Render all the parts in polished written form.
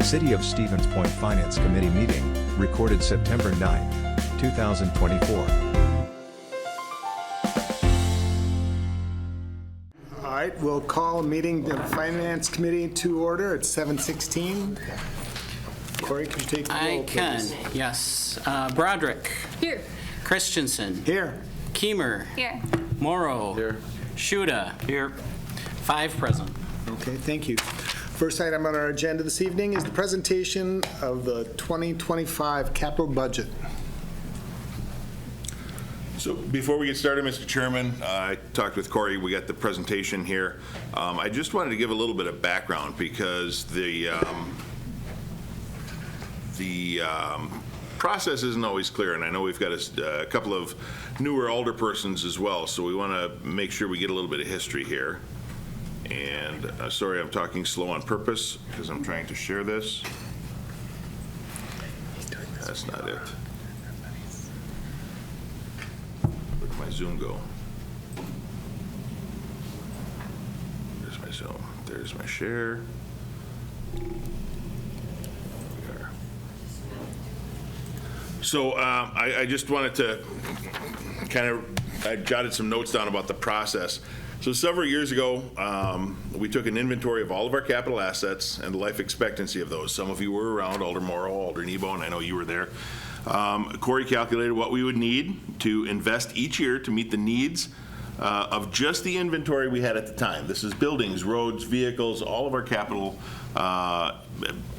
City of Stevens Point Finance Committee meeting, recorded September 9, 2024. All right, we'll call a meeting of Finance Committee to order at 7:16. Corey, can you take the roll, I can, please? yes. Broderick. Here. Christensen. Here. Keemer. Here. Morrow. Here. Shuda. Here. 5 present. Okay, thank you. First item on our agenda this evening is the presentation of the 2025 capital budget. So before we get started, Mr. Chairman, I talked with Corey. We got the presentation here. I just wanted to give a little bit of background because the process isn't always clear, and I know we've got a couple of newer alderpersons as well, so we want to make sure we get a little bit of history here. And sorry, I'm talking slow on purpose because I'm trying to share this. That's not it. Where'd my Zoom go? There's my Zoom. There's my share. There we are. So I just wanted to I jotted some notes down about the process. So several years ago, we took an inventory of all of our capital assets and the life expectancy of those. Some of you were around, Alder Morrow, Alder Nebo, and I know you were there. Corey calculated what we would need to invest each year to meet the needs of just the inventory we had at the time. This is buildings, roads, vehicles, all of our capital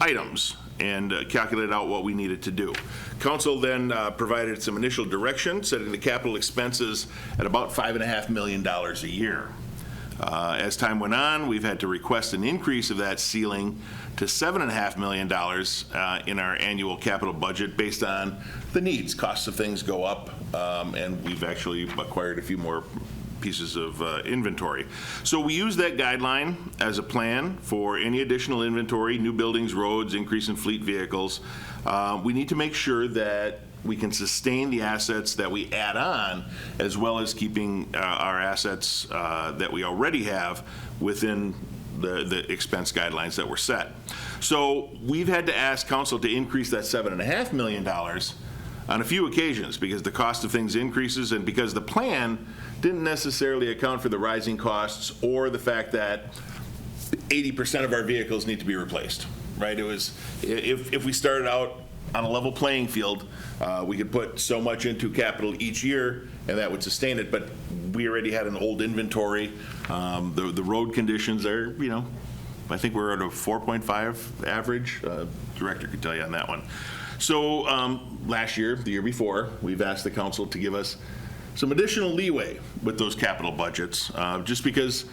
items, and calculated out what we needed to do. Council then provided some initial direction, setting the capital expenses at about $5.5 million a year. As time went on, we've had to request an increase of that ceiling to $7.5 million in our annual capital budget based on the needs. Costs of things go up, and we've actually acquired a few more pieces of inventory. So we use that guideline as a plan for any additional inventory, new buildings, roads, increase in fleet vehicles. We need to make sure that we can sustain the assets that we add on, as well as keeping our assets that we already have within the expense guidelines that were set. So we've had to ask council to increase that $7.5 million on a few occasions because the cost of things increases and because the plan didn't necessarily account for the rising costs or the fact that 80% of our vehicles need to be replaced, right? It was, if we started out on a level playing field, we could put so much into capital each year and that would sustain it, but we already had an old inventory. The road conditions are, I think we're at a 4.5 average. Director could tell you on that one. So last year, the year before, we've asked the council to give us some additional leeway with those capital budgets, just because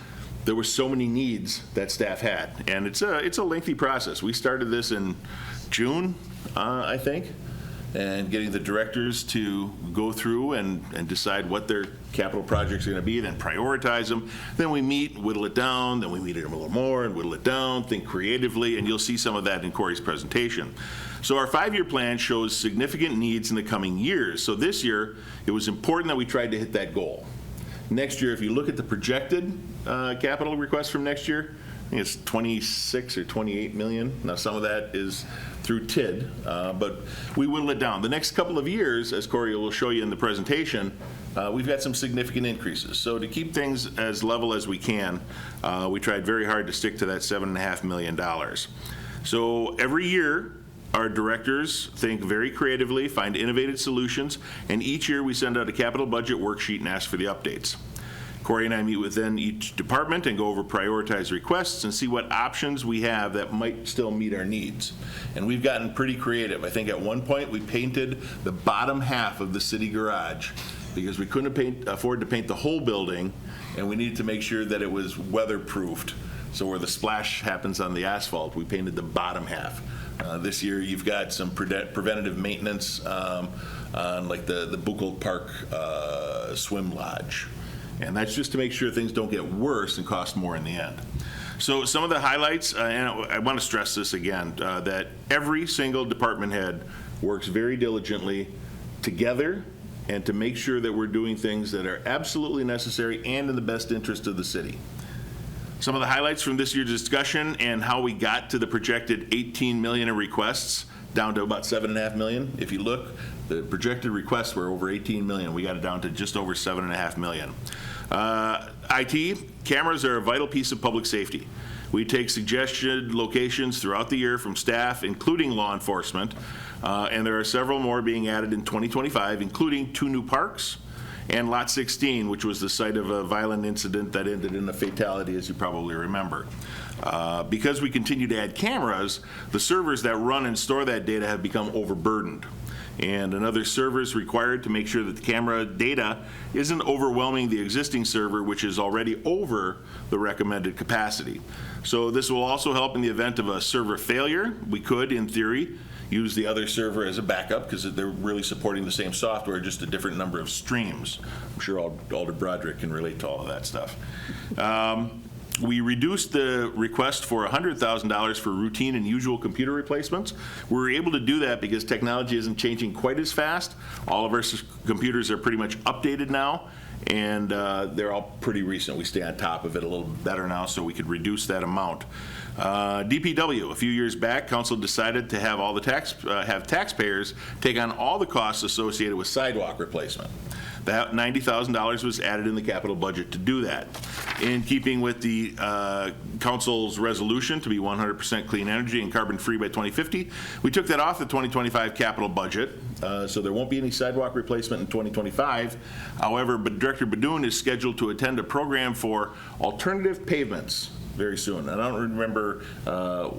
there were so many needs that staff had. And it's a lengthy process. We started this in June, I think, and getting the directors to go through and decide what their capital projects are going to be, then prioritize them. Then we meet, whittle it down, then we meet them a little more and whittle it down, think creatively, and you'll see some of that in Corey's presentation. So our 5-year plan shows significant needs in the coming years. So this year, it was important that we tried to hit that goal. Next year, if you look at the projected capital request from next year, I think it's 26 or 28 million. Now, some of that is through TID, but we whittle it down. The next couple of years, as Corey will show you in the presentation, we've got some significant increases. So to keep things as level as we can, we tried very hard to stick to that $7.5 million. So every year, our directors think very creatively, find innovative solutions, and each year we send out a capital budget worksheet and ask for the updates. Corey and I meet within each department and go over prioritized requests and see what options we have that might still meet our needs. And we've gotten pretty creative. I think at one point we painted the bottom half of the city garage because we couldn't afford to paint the whole building, and we needed to make sure that it was weatherproofed. So where the splash happens on the asphalt, we painted the bottom half. This year you've got some preventative maintenance on like the Buchholz Park swim lodge. And that's just to make sure things don't get worse and cost more in the end. So some of the highlights, and I want to stress this again, that every single department head works very diligently together and to make sure that we're doing things that are absolutely necessary and in the best interest of the city. Some of the highlights from this year's discussion and how we got to the projected 18 million in requests down to about 7.5 million. If you look, the projected requests were over 18 million. We got it down to just over 7.5 million. IT, cameras are a vital piece of public safety. We take suggested locations throughout the year from staff, including law enforcement, and there are several more being added in 2025, including 2 new parks and Lot 16, which was the site of a violent incident that ended in a fatality, as you probably remember. Because we continue to add cameras, the servers that run and store that data have become overburdened. And another server is required to make sure that the camera data isn't overwhelming the existing server, which is already over the recommended capacity. So this will also help in the event of a server failure. We could, in theory, use the other server as a backup because they're really supporting the same software, just a different number of streams. I'm sure Alder Broderick can relate to all of that stuff. We reduced the request for $100,000 for routine and usual computer replacements. We were able to do that because technology isn't changing quite as fast. All of our computers are pretty much updated now, and they're all pretty recent. We stay on top of it a little better now, so we could reduce that amount. DPW, a few years back, council decided to have all the taxpayers take on all the costs associated with sidewalk replacement. That $90,000 was added in the capital budget to do that. In keeping with the council's resolution to be 100% clean energy and carbon free by 2050, we took that off the 2025 capital budget, so there won't be any sidewalk replacement in 2025. However, Director Badoun is scheduled to attend a program for alternative pavements very soon. I don't remember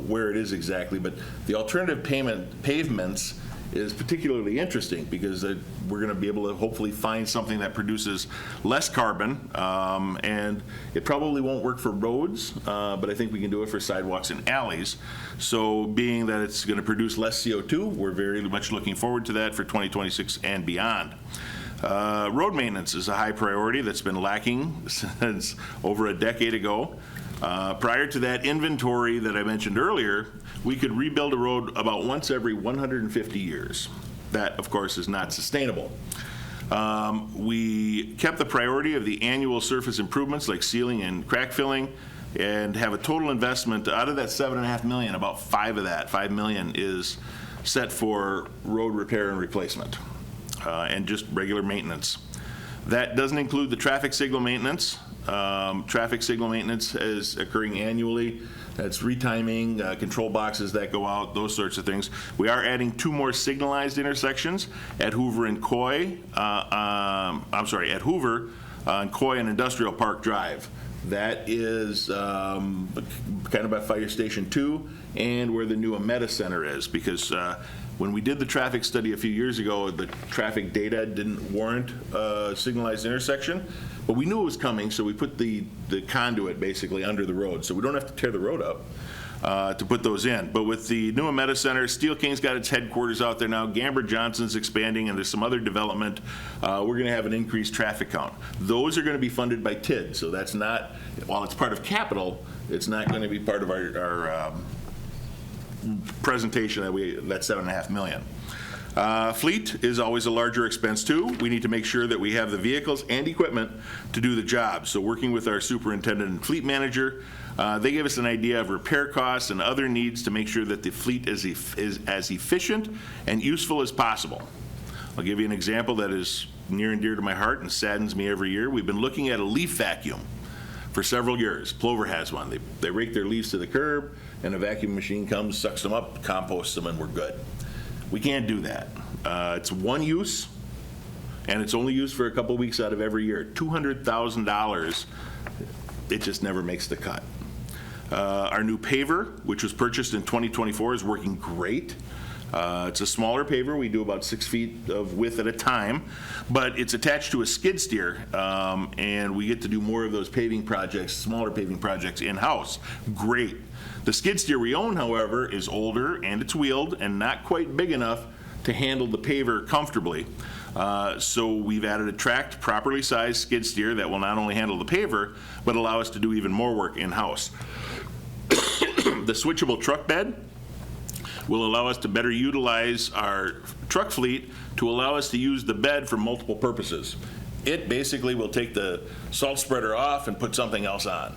where it is exactly, but the alternative pavements is particularly interesting because we're going to be able to hopefully find something that produces less carbon, and it probably won't work for roads, but I think we can do it for sidewalks and alleys. So being that it's going to produce less CO2, we're very much looking forward to that for 2026 and beyond. Road maintenance is a high priority that's been lacking since over a decade ago. Prior to that inventory that I mentioned earlier, we could rebuild a road about once every 150 years. That, of course, is not sustainable. We kept the priority of the annual surface improvements like sealing and crack filling, and have a total investment out of that $7.5 million. About $5 million is set for road repair and replacement, and just regular maintenance. That doesn't include the traffic signal maintenance. Traffic signal maintenance is occurring annually. That's retiming, control boxes that go out, those sorts of things. We are adding 2 more signalized intersections at Hoover and Coy. At Hoover and Coy and Industrial Park Drive. That is kind of by Fire Station 2 and where the new Ameta Center is, because when we did the traffic study a few years ago, the traffic data didn't warrant a signalized intersection, but we knew it was coming, so we put the conduit basically under the road, so we don't have to tear the road up to put those in. But with the new Ameta Center, Steel King's got its headquarters out there now, Gamber Johnson's expanding, and there's some other development, we're going to have an increased traffic count. Those are going to be funded by TID, so that's not, while it's part of capital, it's not going to be part of our presentation that $7.5 million. Fleet is always a larger expense too. We need to make sure that we have the vehicles and equipment to do the job. So working with our superintendent and fleet manager, they gave us an idea of repair costs and other needs to make sure that the fleet is as efficient and useful as possible. I'll give you an example that is near and dear to my heart and saddens me every year. We've been looking at a leaf vacuum for several years. Plover has one. They rake their leaves to the curb, and a vacuum machine comes, sucks them up, composts them, and we're good. We can't do that. It's one use, and it's only used for a couple weeks out of every year. $200,000, it just never makes the cut. Our new paver, which was purchased in 2024, is working great. It's a smaller paver. We do about 6 feet of width at a time, but it's attached to a skid steer, and we get to do more of those paving projects, smaller paving projects in-house. Great. The skid steer we own, however, is older and it's wheeled and not quite big enough to handle the paver comfortably. So we've added a tracked, properly sized skid steer that will not only handle the paver, but allow us to do even more work in-house. The switchable truck bed will allow us to better utilize our truck fleet to allow us to use the bed for multiple purposes. It basically will take the salt spreader off and put something else on.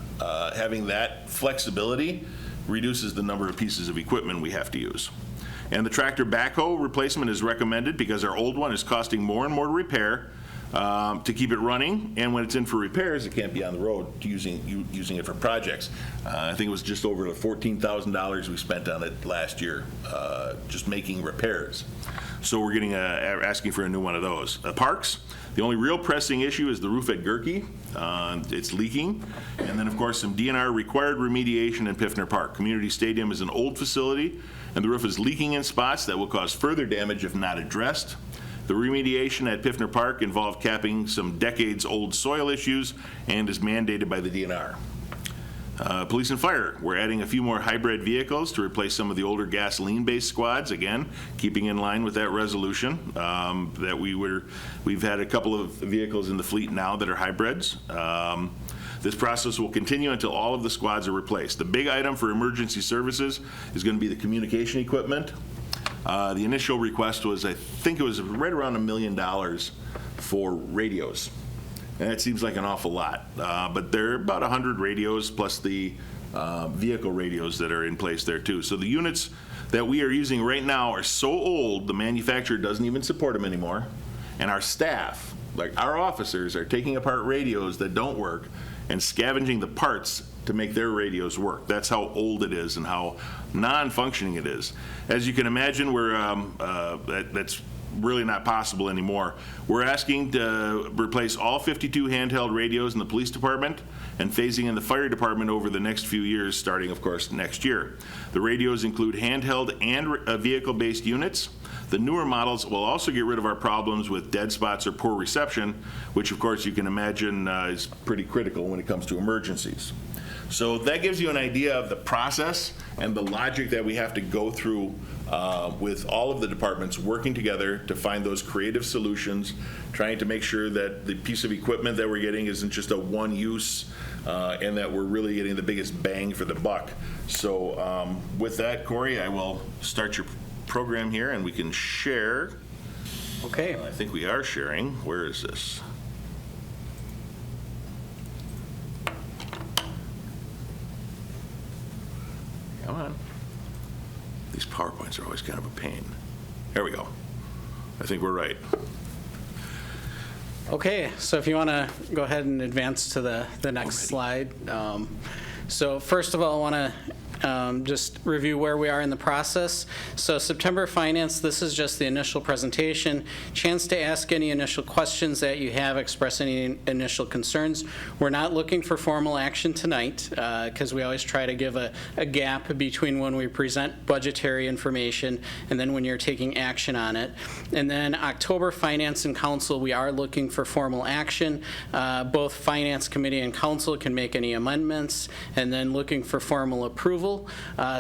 Having that flexibility reduces the number of pieces of equipment we have to use. And the tractor backhoe replacement is recommended because our old one is costing more and more to repair to keep it running, and when it's in for repairs, it can't be on the road using it for projects. I think it was just over the $14,000 we spent on it last year, just making repairs. So we're getting asking for a new one of those. Parks, the only real pressing issue is the roof at Gerke. It's leaking. And then, of course, some DNR required remediation in Piffner Park. Community Stadium is an old facility, and the roof is leaking in spots that will cause further damage if not addressed. The remediation at Piffner Park involved capping some decades-old soil issues and is mandated by the DNR. Police and fire, we're adding a few more hybrid vehicles to replace some of the older gasoline-based squads, again, keeping in line with that resolution that we've had a couple of vehicles in the fleet now that are hybrids. This process will continue until all of the squads are replaced. The big item for emergency services is going to be the communication equipment. The initial request was, I think it was right around $1 million for radios. And that seems like an awful lot, but there are about 100 radios plus the vehicle radios that are in place there too. So the units that we are using right now are so old, the manufacturer doesn't even support them anymore. And our staff, like our officers, are taking apart radios that don't work and scavenging the parts to make their radios work. That's how old it is and how non-functioning it is. As you can imagine, that's really not possible anymore. We're asking to replace all 52 handheld radios in the police department and phasing in the fire department over the next few years, starting, of course, next year. The radios include handheld and vehicle-based units. The newer models will also get rid of our problems with dead spots or poor reception, which, of course, you can imagine is pretty critical when it comes to emergencies. So that gives you an idea of the process and the logic that we have to go through with all of the departments working together to find those creative solutions, trying to make sure that the piece of equipment that we're getting isn't just a one use and that we're really getting the biggest bang for the buck. So with that, Corey, I will start your program here and we can share. Okay. I think we are sharing. Where is this? Come on. These PowerPoints are always kind of a pain. Here we go. I think we're right. Okay, so if you want to go ahead and advance to the next slide. So first of all, I want to just review where we are in the process. So September Finance, this is just the initial presentation. Chance to ask any initial questions that you have, express any initial concerns. We're not looking for formal action tonight because we always try to give a gap between when we present budgetary information and then when you're taking action on it. And then October Finance and Council, we are looking for formal action. Both Finance Committee and Council can make any amendments, and then looking for formal approval.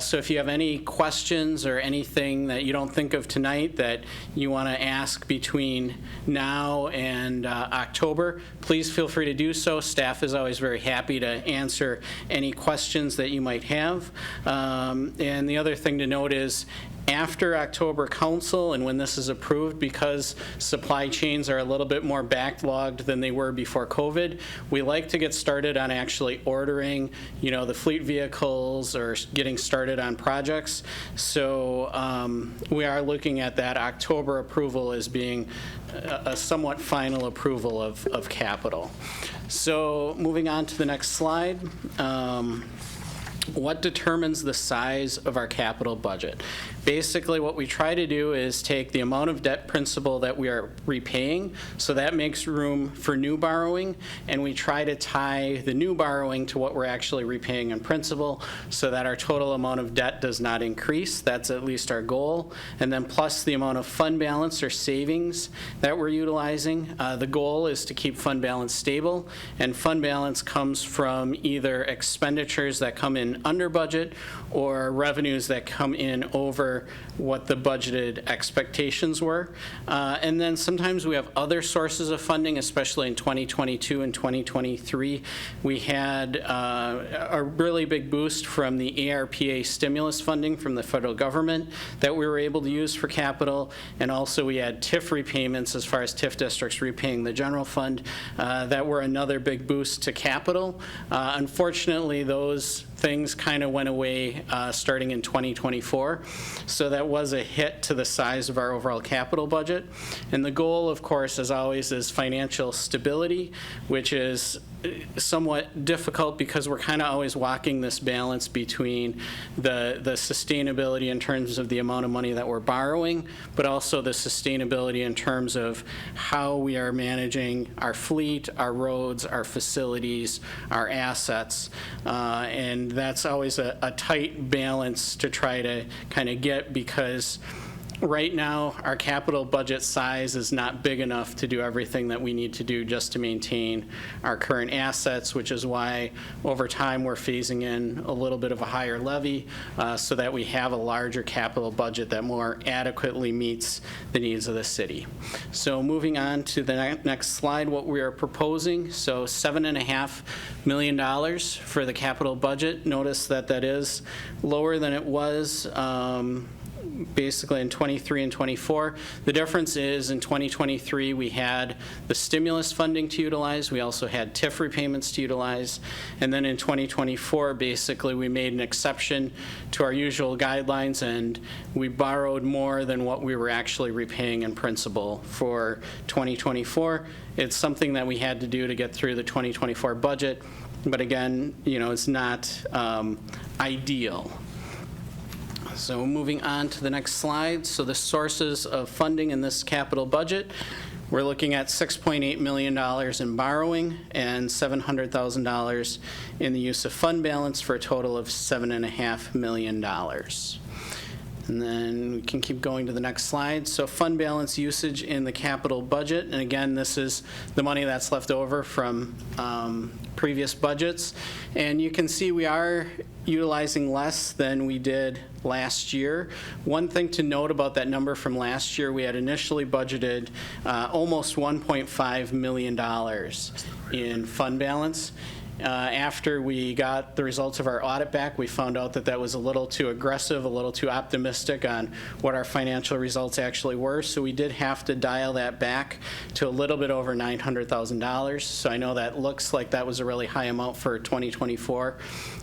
So if you have any questions or anything that you don't think of tonight that you want to ask between now and October, please feel free to do so. Staff is always very happy to answer any questions that you might have. And the other thing to note is after October Council and when this is approved, because supply chains are a little bit more backlogged than they were before COVID, we like to get started on actually ordering, the fleet vehicles or getting started on projects. So we are looking at that October approval as being a somewhat final approval of capital. So moving on to the next slide. What determines the size of our capital budget? Basically, what we try to do is take the amount of debt principal that we are repaying, so that makes room for new borrowing, and we try to tie the new borrowing to what we're actually repaying in principal so that our total amount of debt does not increase. That's at least our goal. And then plus the amount of fund balance or savings that we're utilizing. The goal is to keep fund balance stable, and fund balance comes from either expenditures that come in under budget or revenues that come in over over what the budgeted expectations were. And then sometimes we have other sources of funding, especially in 2022 and 2023. We had a really big boost from the ARPA stimulus funding from the federal government that we were able to use for capital. And also we had TIF repayments as far as TIF districts repaying the general fund that were another big boost to capital. Unfortunately, those things kind of went away starting in 2024. So that was a hit to the size of our overall capital budget. And the goal, of course, as always, is financial stability, which is somewhat difficult because we're kind of always walking this balance between the sustainability in terms of the amount of money that we're borrowing, but also the sustainability in terms of how we are managing our fleet, our roads, our facilities, our assets. And that's always a tight balance to try to kind of get, because right now, our capital budget size is not big enough to do everything that we need to do just to maintain our current assets, which is why over time we're phasing in a little bit of a higher levy so that we have a larger capital budget that more adequately meets the needs of the city. So moving on to the next slide, what we are proposing. So $7.5 million for the capital budget. Notice that that is lower than it was basically in 23 and 24. The difference is in 2023 we had the stimulus funding to utilize, we also had TIF repayments to utilize, and then in 2024 basically we made an exception to our usual guidelines and we borrowed more than what we were actually repaying in principal for 2024. It's something that we had to do to get through the 2024 budget, but again, you know, it's not ideal. So moving on to the next slide. So the sources of funding in this capital budget, we're looking at $6.8 million in borrowing and $700,000 in the use of fund balance for a total of $7.5 million. And then we can keep going to the next slide. So fund balance usage in the capital budget. And again, this is the money that's left over from previous budgets. And you can see we are utilizing less than we did last year. One thing to note about that number from last year, we had initially budgeted almost $1.5 million in fund balance. After we got the results of our audit back, we found out that that was a little too aggressive, a little too optimistic on what our financial results actually were. So we did have to dial that back to a little bit over $900,000. So I know that looks like that was a really high amount for 2024.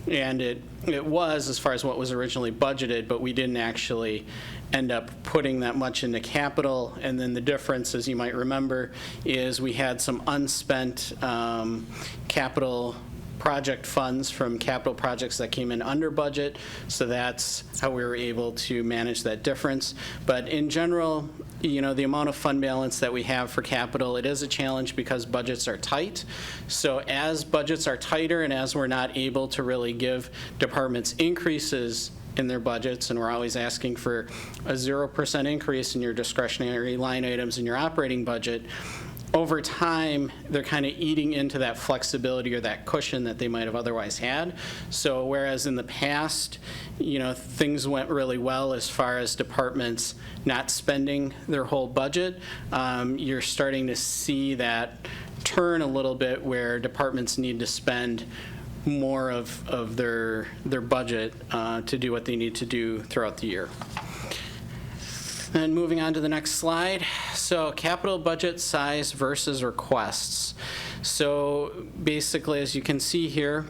And it was as far as what was originally budgeted, but we didn't actually end up putting that much into capital. And then the difference, as you might remember, is we had some unspent capital project funds from capital projects that came in under budget, so that's how we were able to manage that difference. But in general, you know, the amount of fund balance that we have for capital, it is a challenge because budgets are tight. So as budgets are tighter and as we're not able to really give departments increases in their budgets, and we're always asking for a 0% increase in your discretionary line items in your operating budget, over time, they're kind of eating into that flexibility or that cushion that they might have otherwise had. So whereas in the past, you know, things went really well as far as departments not spending their whole budget, you're starting to see that turn a little bit where departments need to spend more of their budget to do what they need to do throughout the year. And moving on to the next slide. So capital budget size versus requests. So basically, as you can see here,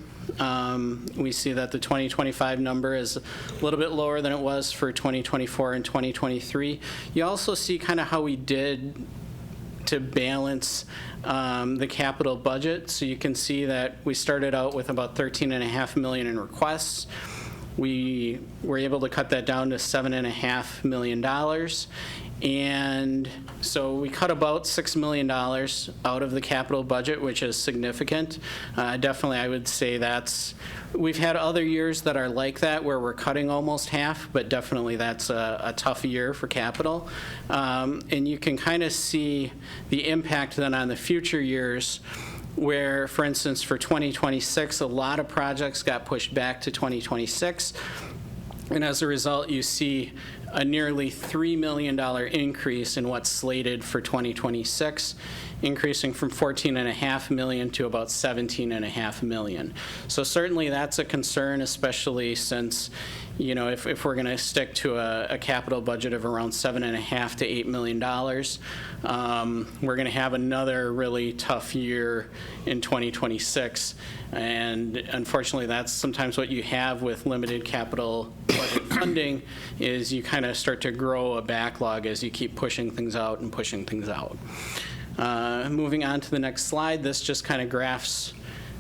we see that the 2025 number is a little bit lower than it was for 2024 and 2023. You also see kind of how we did to balance the capital budget. So you can see that we started out with about $13.5 million in requests. We were able to cut that down to $7.5 million. And so we cut about $6 million out of the capital budget, which is significant. Definitely, I would say we've had other years that are like that where we're cutting almost half, but definitely that's a tough year for capital. And you can kind of see the impact then on the future years, where, for instance, for 2026, a lot of projects got pushed back to 2026. And as a result, you see a nearly $3 million increase in what's slated for 2026, increasing from $14.5 million to about $17.5 million. So certainly that's a concern, especially since, you know, if we're going to stick to a capital budget of around $7.5 to $8 million, we're going to have another really tough year in 2026. And unfortunately, that's sometimes what you have with limited capital budget funding, is you kind of start to grow a backlog as you keep pushing things out and pushing things out. Moving on to the next slide, this just kind of graphs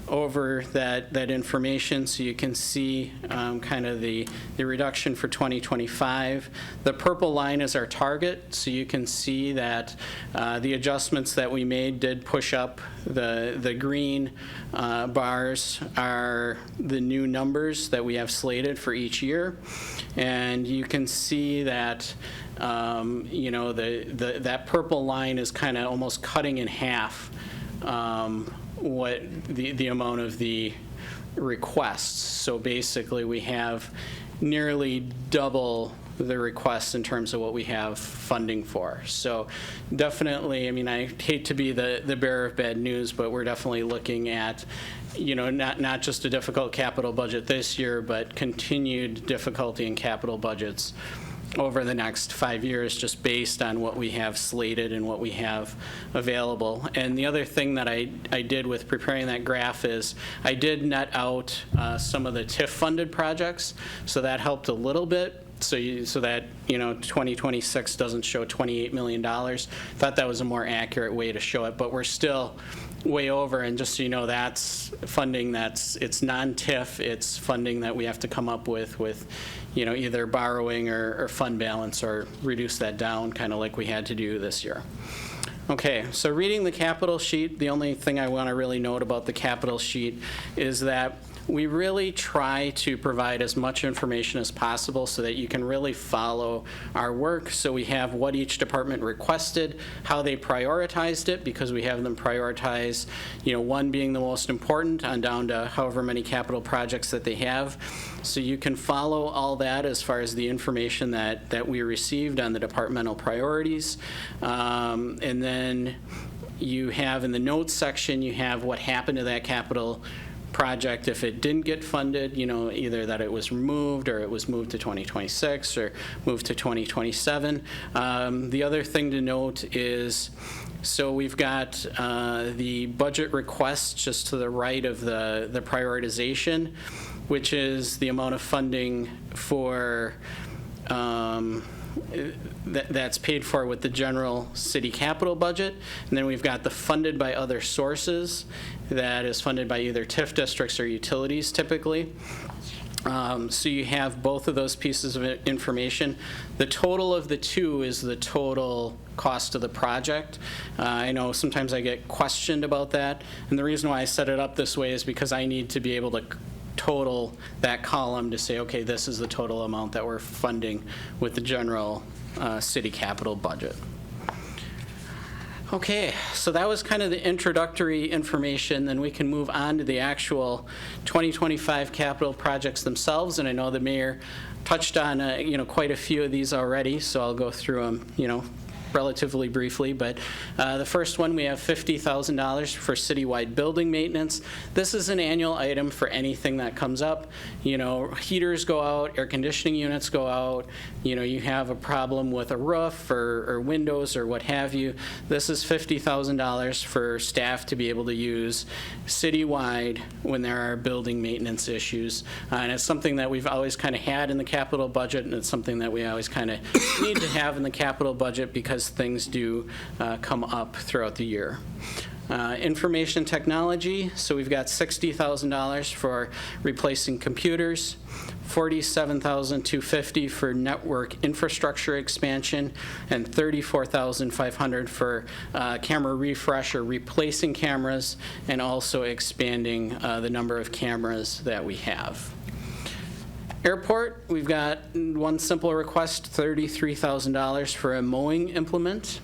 over that information so you can see kind of the reduction for 2025. The purple line is our target, so you can see that the adjustments that we made did push up. The green bars are the new numbers that we have slated for each year, and you can see that you know, that purple line is kind of almost cutting in half what the amount of the requests. So basically, we have nearly double the requests in terms of what we have funding for. So definitely, I mean, I hate to be the bearer of bad news, but we're definitely looking at, you know, not just a difficult capital budget this year, but continued difficulty in capital budgets over the next 5 years, just based on what we have slated and what we have available. And the other thing that I did with preparing that graph is I did net out some of the TIF-funded projects, so that helped a little bit. So that, you know, 2026 doesn't show $28 million. Thought that was a more accurate way to show it, but we're still way over. And just so you know, that's funding it's non-TIF. It's funding that we have to come up with, you know, either borrowing or fund balance, or reduce that down, kind of like we had to do this year. Okay, so reading the capital sheet, the only thing I want to really note about the capital sheet is that we really try to provide as much information as possible so that you can really follow our work. So we have what each department requested, how they prioritized it, because we have them prioritize, you know, one being the most important on down to however many capital projects that they have. So you can follow all that as far as the information that we received on the departmental priorities. And then you have in the notes section, you have what happened to that capital project if it didn't get funded, you know, either that it was removed or it was moved to 2026 or moved to 2027. The other thing to note is, so we've got the budget requests just to the right of the prioritization, which is the amount of funding for that's paid for with the general city capital budget. And then we've got the funded by other sources that is funded by either TIF districts or utilities typically. So you have both of those pieces of information. The total of the two is the total cost of the project. I know sometimes I get questioned about that, and the reason why I set it up this way is because I need to be able to total that column to say, okay, this is the total amount that we're funding with the general city capital budget. Okay, so that was kind of the introductory information. Then we can move on to the actual 2025 capital projects themselves. And I know the mayor touched on you know, quite a few of these already, so I'll go through them, you know, relatively briefly, but the first one, we have $50,000 for citywide building maintenance. This is an annual item for anything that comes up. You know, heaters go out, air conditioning units go out, you know, you have a problem with a roof or windows or what have you. This is $50,000 for staff to be able to use citywide when there are building maintenance issues. And it's something that we've always kind of had in the capital budget, and it's something that we always kind of need to have in the capital budget because things do come up throughout the year. Information technology, so we've got $60,000 for replacing computers, $47,250 for network infrastructure expansion, and $34,500 for camera refresh or replacing cameras, and also expanding the number of cameras that we have. Airport, we've got one simple request, $33,000 for a mowing implement.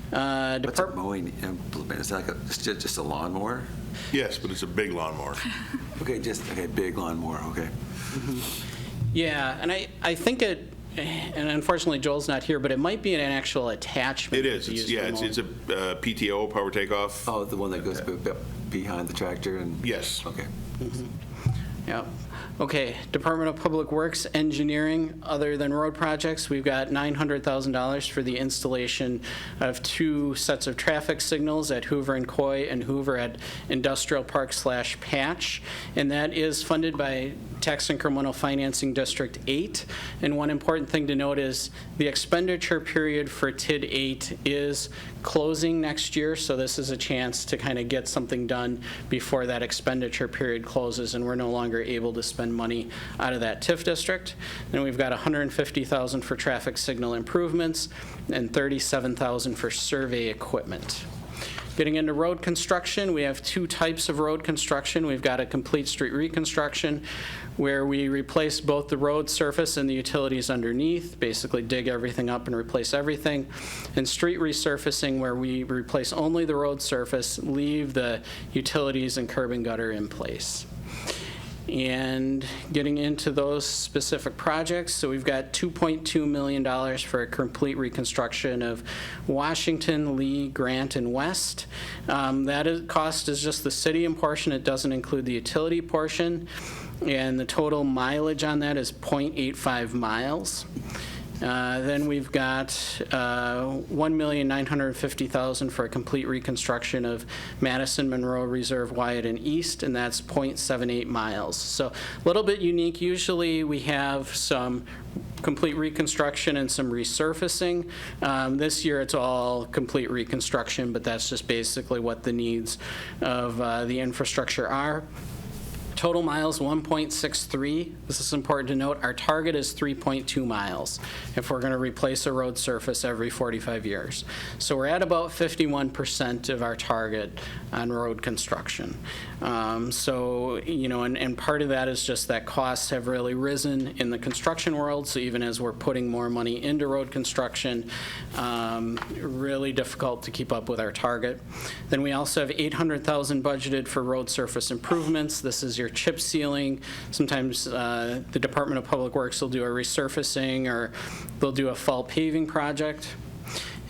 What's a mowing implement? Is that like just a lawnmower? Yes, but it's a big lawnmower. Okay, big lawnmower, okay. Yeah, and I think it, and unfortunately Joel's not here, but it might be an actual attachment. It is, to use it's a PTO, power takeoff. Oh, the one that goes behind the tractor and? Yes. Okay. Yep. Okay, Department of Public Works, engineering, other than road projects, we've got $900,000 for the installation of 2 sets of traffic signals at Hoover and Coy and Hoover at Industrial Park / Patch. And that is funded by Tax Incremental Financing District 8. And one important thing to note is the expenditure period for TID 8 is closing next year, so this is a chance to kind of get something done before that expenditure period closes and we're no longer able to spend money out of that TIF district. Then we've got $150,000 for traffic signal improvements and $37,000 for survey equipment. Getting into road construction, we have 2 types of road construction. We've got a complete street reconstruction where we replace both the road surface and the utilities underneath, basically dig everything up and replace everything. And street resurfacing where we replace only the road surface, leave the utilities and curb and gutter in place. And getting into those specific projects, so we've got $2.2 million for a complete reconstruction of Washington, Lee, Grant, and West. Cost is just the city portion. It doesn't include the utility portion. And the total mileage on that is 0.85 miles. Then we've got $1,950,000 for a complete reconstruction of Madison, Monroe, Reserve, Wyatt, and East, and that's 0.78 miles. So a little bit unique. Usually we have some complete reconstruction and some resurfacing. This year it's all complete reconstruction, but that's just basically what the needs of the infrastructure are. Total miles, 1.63. This is important to note. Our target is 3.2 miles if we're going to replace a road surface every 45 years. So we're at about 51% of our target on road construction. So, you know, and part of that is just that costs have really risen in the construction world. So even as we're putting more money into road construction, really difficult to keep up with our target. Then we also have $800,000 budgeted for road surface improvements. This is your chip sealing. Sometimes the Department of Public Works will do a resurfacing or they'll do a fall paving project.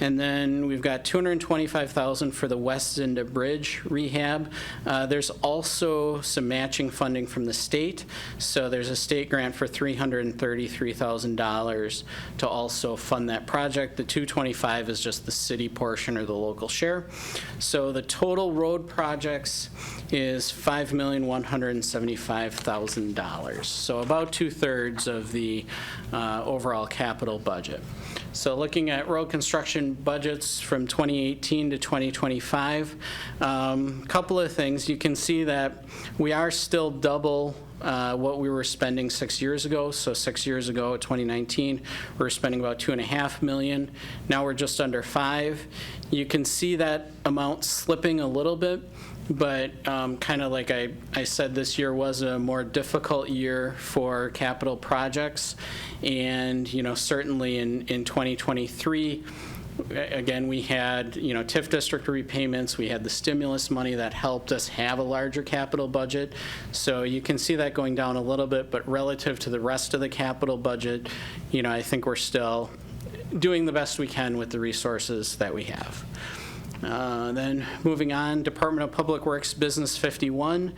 And then we've got $225,000 for the West Zinda Bridge rehab. There's also some matching funding from the state. So there's a state grant for $333,000 to also fund that project. The $225,000 is just the city portion or the local share. So the total road projects is $5,175,000. So about 2/3 of the overall capital budget. So looking at road construction budgets from 2018 to 2025, couple of things. You can see that we are still double what we were spending 6 years ago. So 6 years ago, 2019, we were spending about $2.5 million. Now we're just under $5 million. You can see that amount slipping a little bit. But kind of like I said, this year was a more difficult year for capital projects. And, you know, certainly in 2023, again, we had, you know, TIF district repayments. We had the stimulus money that helped us have a larger capital budget. So you can see that going down a little bit. But relative to the rest of the capital budget, you know, I think we're still doing the best we can with the resources that we have. Then moving on, Department of Public Works Business 51.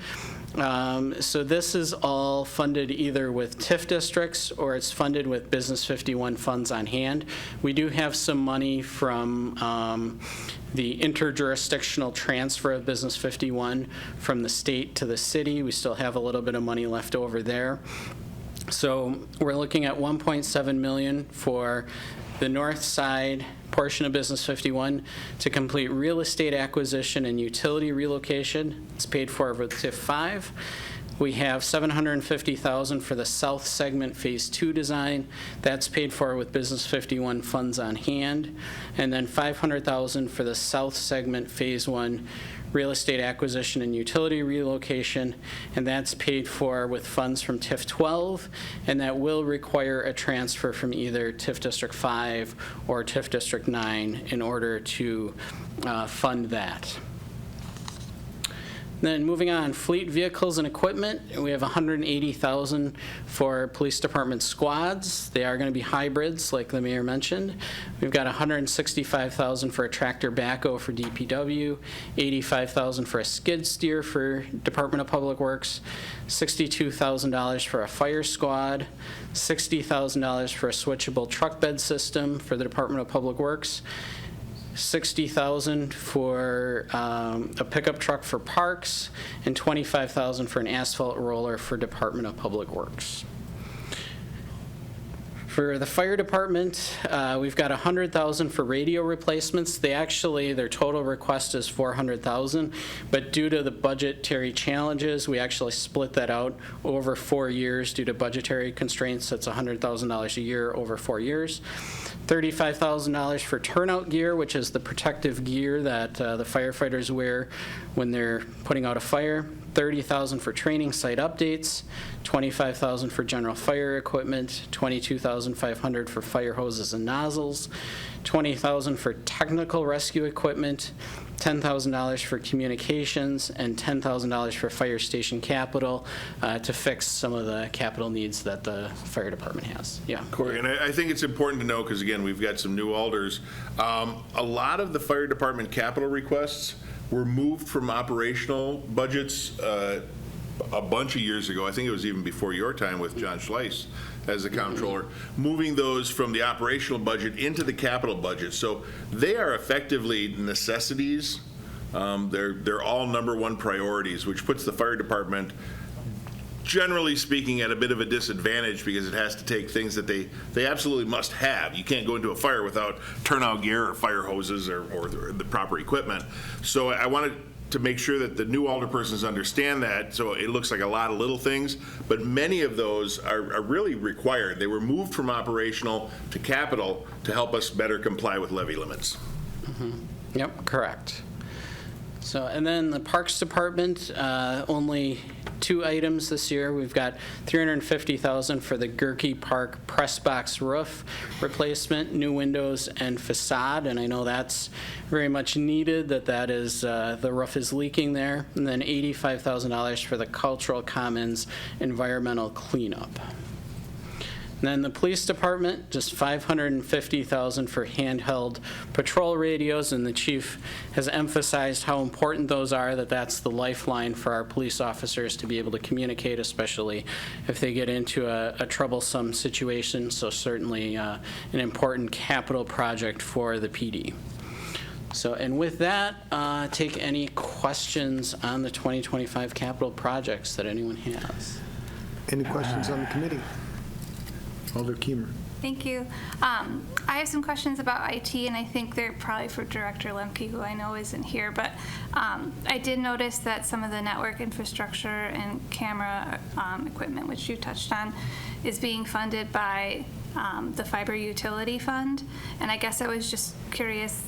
So this is all funded either with TIF districts or it's funded with Business 51 funds on hand. We do have some money from the interjurisdictional transfer of Business 51 from the state to the city. We still have a little bit of money left over there. So we're looking at $1.7 million for the north side portion of Business 51 to complete real estate acquisition and utility relocation. It's paid for with TIF 5. We have $750,000 for the south segment Phase 2 design. That's paid for with Business 51 funds on hand. And then $500,000 for the south segment Phase 1 real estate acquisition and utility relocation, and that's paid for with funds from TIF 12, and that will require a transfer from either TIF District 5 or TIF District 9 in order to fund that. Then moving on, fleet vehicles and equipment, we have $180,000 for police department squads. They are going to be hybrids, like the mayor mentioned. We've got $165,000 for a tractor backhoe for DPW, $85,000 for a skid steer for Department of Public Works, $62,000 for a fire squad, $60,000 for a switchable truck bed system for the Department of Public Works, $60,000 for a pickup truck for parks, and $25,000 for an asphalt roller for Department of Public Works. For the fire department, we've got $100,000 for radio replacements. Their total request is $400,000, but due to the budgetary challenges, we actually split that out over 4 years due to budgetary constraints. That's $100,000 a year over 4 years. $35,000 for turnout gear, which is the protective gear that the firefighters wear when they're putting out a fire. $30,000 for training site updates, $25,000 for general fire equipment, $22,500 for fire hoses and nozzles, $20,000 for technical rescue equipment, $10,000 for communications, and $10,000 for fire station capital to fix some of the capital needs that the fire department has. Yeah. Corey, and I think it's important to know, because again, we've got some new alders. A lot of the fire department capital requests were moved from operational budgets a bunch of years ago. I think it was even before your time with John Schleiss as the comptroller, moving those from the operational budget into the capital budget. So they are effectively necessities. They're all number one priorities, which puts the fire department, generally speaking, at a bit of a disadvantage because it has to take things that they absolutely must have. You can't go into a fire without turnout gear or fire hoses or the proper equipment. So I wanted to make sure that the new alderpersons understand that. So it looks like a lot of little things, but many of those are really required. They were moved from operational to capital to help us better comply with levy limits. Mm-hmm. Yep, correct. So, and then the Parks Department, only 2 items this year. We've got $350,000 for the Gerke Park press box roof replacement, new windows and facade, and I know that's very much needed, that is, the roof is leaking there. And then $85,000 for the Cultural Commons environmental cleanup. And then the police department, just $550,000 for handheld patrol radios, and the chief has emphasized how important those are, that's the lifeline for our police officers to be able to communicate, especially if they get into a troublesome situation. So certainly an important capital project for the PD. So, and with that, take any questions on the 2025 capital projects that anyone has. Any questions on the committee? Alder Kiemer. Thank you. I have some questions about IT, and I think they're probably for Director Lemke, who I know isn't here, but I did notice that some of the network infrastructure and camera equipment, which you touched on, is being funded by the Fiber Utility Fund, and I guess I was just curious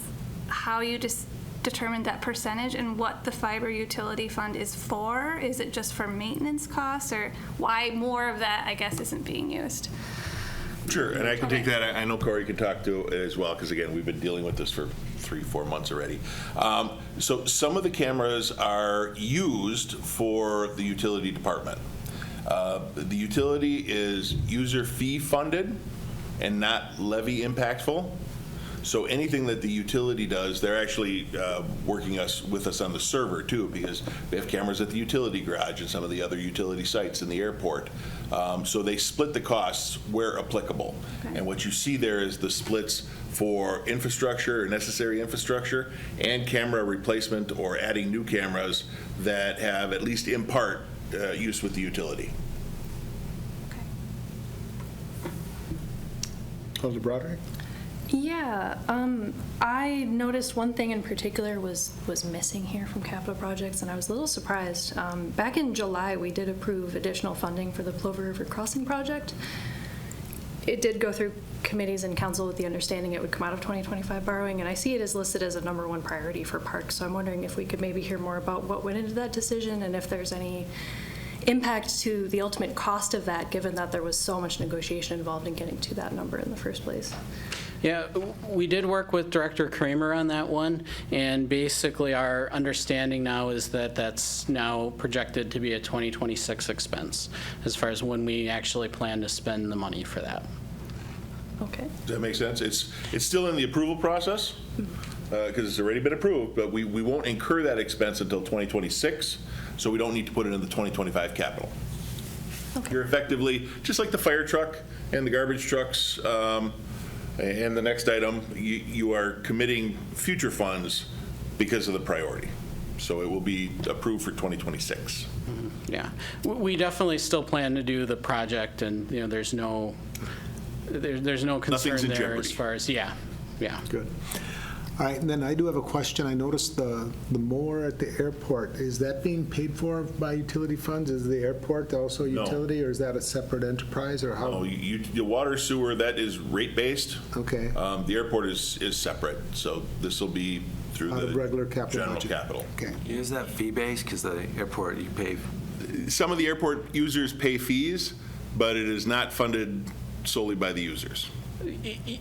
how you just determined that percentage and what the Fiber Utility Fund is for. Is it just for maintenance costs, or why more of that, I guess, isn't being used? Sure, and I can take that. I know Corey can talk to it as well, because again, we've been dealing with this for 3-4 months already. So some of the cameras are used for the utility department. The utility is user fee funded and not levy impactful. So anything that the utility does, they're actually working with us on the server too, because we have cameras at the utility garage and some of the other utility sites in the airport. So they split the costs where applicable. Okay. And what you see there is the splits for infrastructure, necessary infrastructure, and camera replacement or adding new cameras that have, at least in part, use with the utility. Alder Broderick. Yeah, I noticed one thing in particular was missing here from capital projects, and I was a little surprised. Back in July, we did approve additional funding for the Plover River Crossing project. It did go through committees and council with the understanding it would come out of 2025 borrowing, and I see it as listed as a #1 priority for parks. So I'm wondering if we could maybe hear more about what went into that decision and if there's any impact to the ultimate cost of that, given that there was so much negotiation involved in getting to that number in the first place. Yeah, we did work with Director Kramer on that one, and basically our understanding now is that that's now projected to be a 2026 expense, as far as when we actually plan to spend the money for that. Okay. Does that make sense? It's still in the approval process, because it's already been approved, but we won't incur that expense until 2026, so we don't need to put it in the 2025 capital. You're effectively, just like the fire truck and the garbage trucks, and the next item, you are committing future funds because of the priority. So it will be approved for 2026. Yeah, we definitely still plan to do the project, and, there's no concern Nothing's in there jeopardy. as far as, yeah. Good. All right, and then I do have a question. I noticed the mower at the airport, is that being paid for by utility funds? Is the airport also No. utility, or is that a separate enterprise, or how? Oh, the water sewer, that is rate-based. Okay. The airport is separate, so this will be through Out the of regular capital general budget. capital. Okay. Is that fee-based? Because the airport, you pay, Some of the airport users pay fees, but it is not funded solely by the users.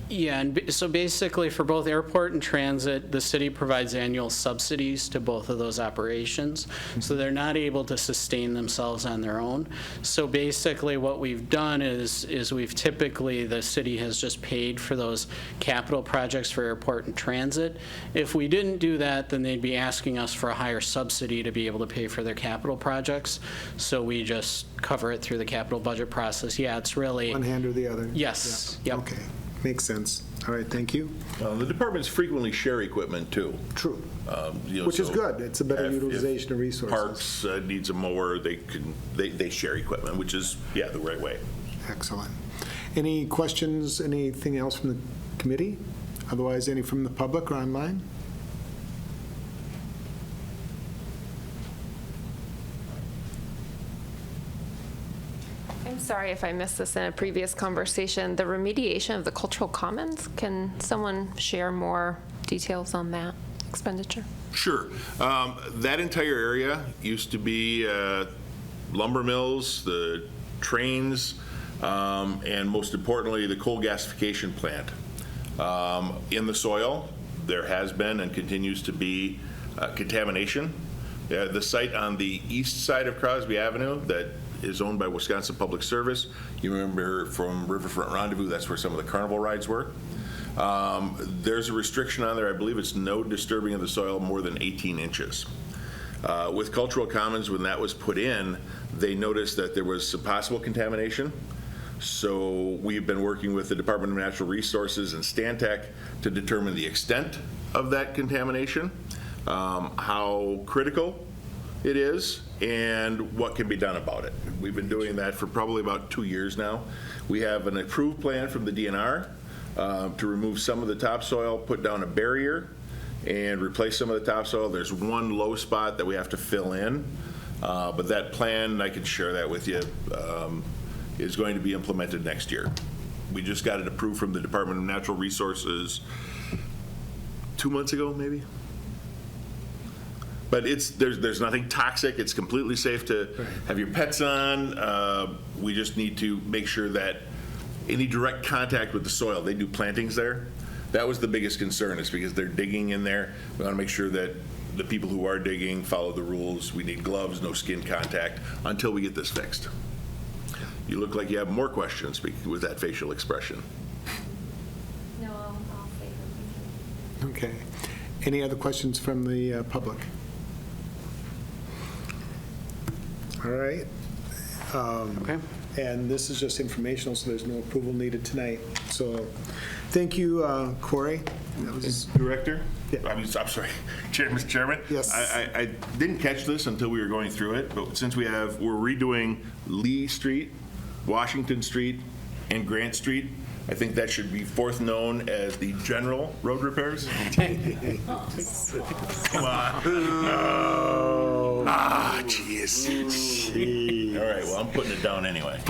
Yeah, and so basically for both airport and transit, the city provides annual subsidies to both of those operations. So they're not able to sustain themselves on their own. So basically what we've done is we've typically, the city has just paid for those capital projects for airport and transit. If we didn't do that, then they'd be asking us for a higher subsidy to be able to pay for their capital projects. So we just cover it through the capital budget process. Yeah, it's really, One hand or the other? yes, Yeah. yep. Okay, makes sense. All right, thank you. The departments frequently share equipment, too. True. Which is so good. It's a better if utilization of resources. Parks needs a mower, they share equipment, which is, the right way. Excellent. Any questions, anything else from the committee? Otherwise, any from the public or online? I'm sorry if I missed this in a previous conversation. The remediation of the cultural commons, can someone share more details on that expenditure? Sure. That entire area used to be lumber mills, the trains, and most importantly, the coal gasification plant. In the soil, there has been and continues to be contamination. The site on the east side of Crosby Avenue that is owned by Wisconsin Public Service, you remember from Riverfront Rendezvous, that's where some of the carnival rides were. There's a restriction on there, I believe it's no disturbing of the soil more than 18 inches. With Cultural Commons, when that was put in, they noticed that there was some possible contamination. So we've been working with the Department of Natural Resources and Stantec to determine the extent of that contamination, how critical it is, and what can be done about it. We've been doing that for probably about 2 years now. We have an approved plan from the DNR to remove some of the topsoil, put down a barrier, and replace some of the topsoil. There's one low spot that we have to fill in, but that plan, I can share that with you, is going to be implemented next year. We just got it approved from the Department of Natural Resources 2 months ago, maybe? But there's nothing toxic. It's completely safe to have your pets on. We just need to make sure that any direct contact with the soil, they do plantings there. That was the biggest concern, is because they're digging in there. We want to make sure that the people who are digging follow the rules. We need gloves, no skin contact, until we get this fixed. You look like you have more questions with that facial expression. No, I'll say them. Okay. Any other questions from the public? All right. Okay. And this is just informational, so there's no approval needed tonight. So, thank you, Corey. That was Director? Yeah. I'm sorry, Mr. Chairman? Yes. I didn't catch this until we were going through it, but since we're redoing Lee Street, Washington Street, and Grant Street, I think that should be fourth known as the general road repairs. Come on. No. Ah, jeez. All right, well, I'm putting it down anyway.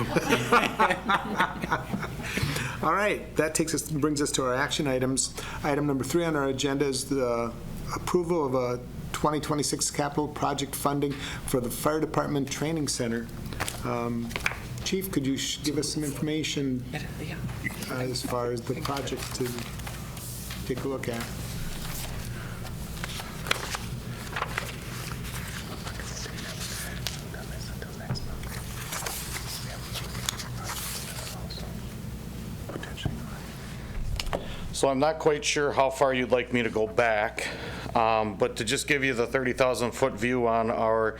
All right, that brings us to our action items. Item number 3 on our agenda is the approval of a 2026 capital project funding for the Fire Department Training Center. Chief, could you give us some information as far as the project to take a look at? So I'm not quite sure how far you'd like me to go back, but to just give you the 30,000-foot view on our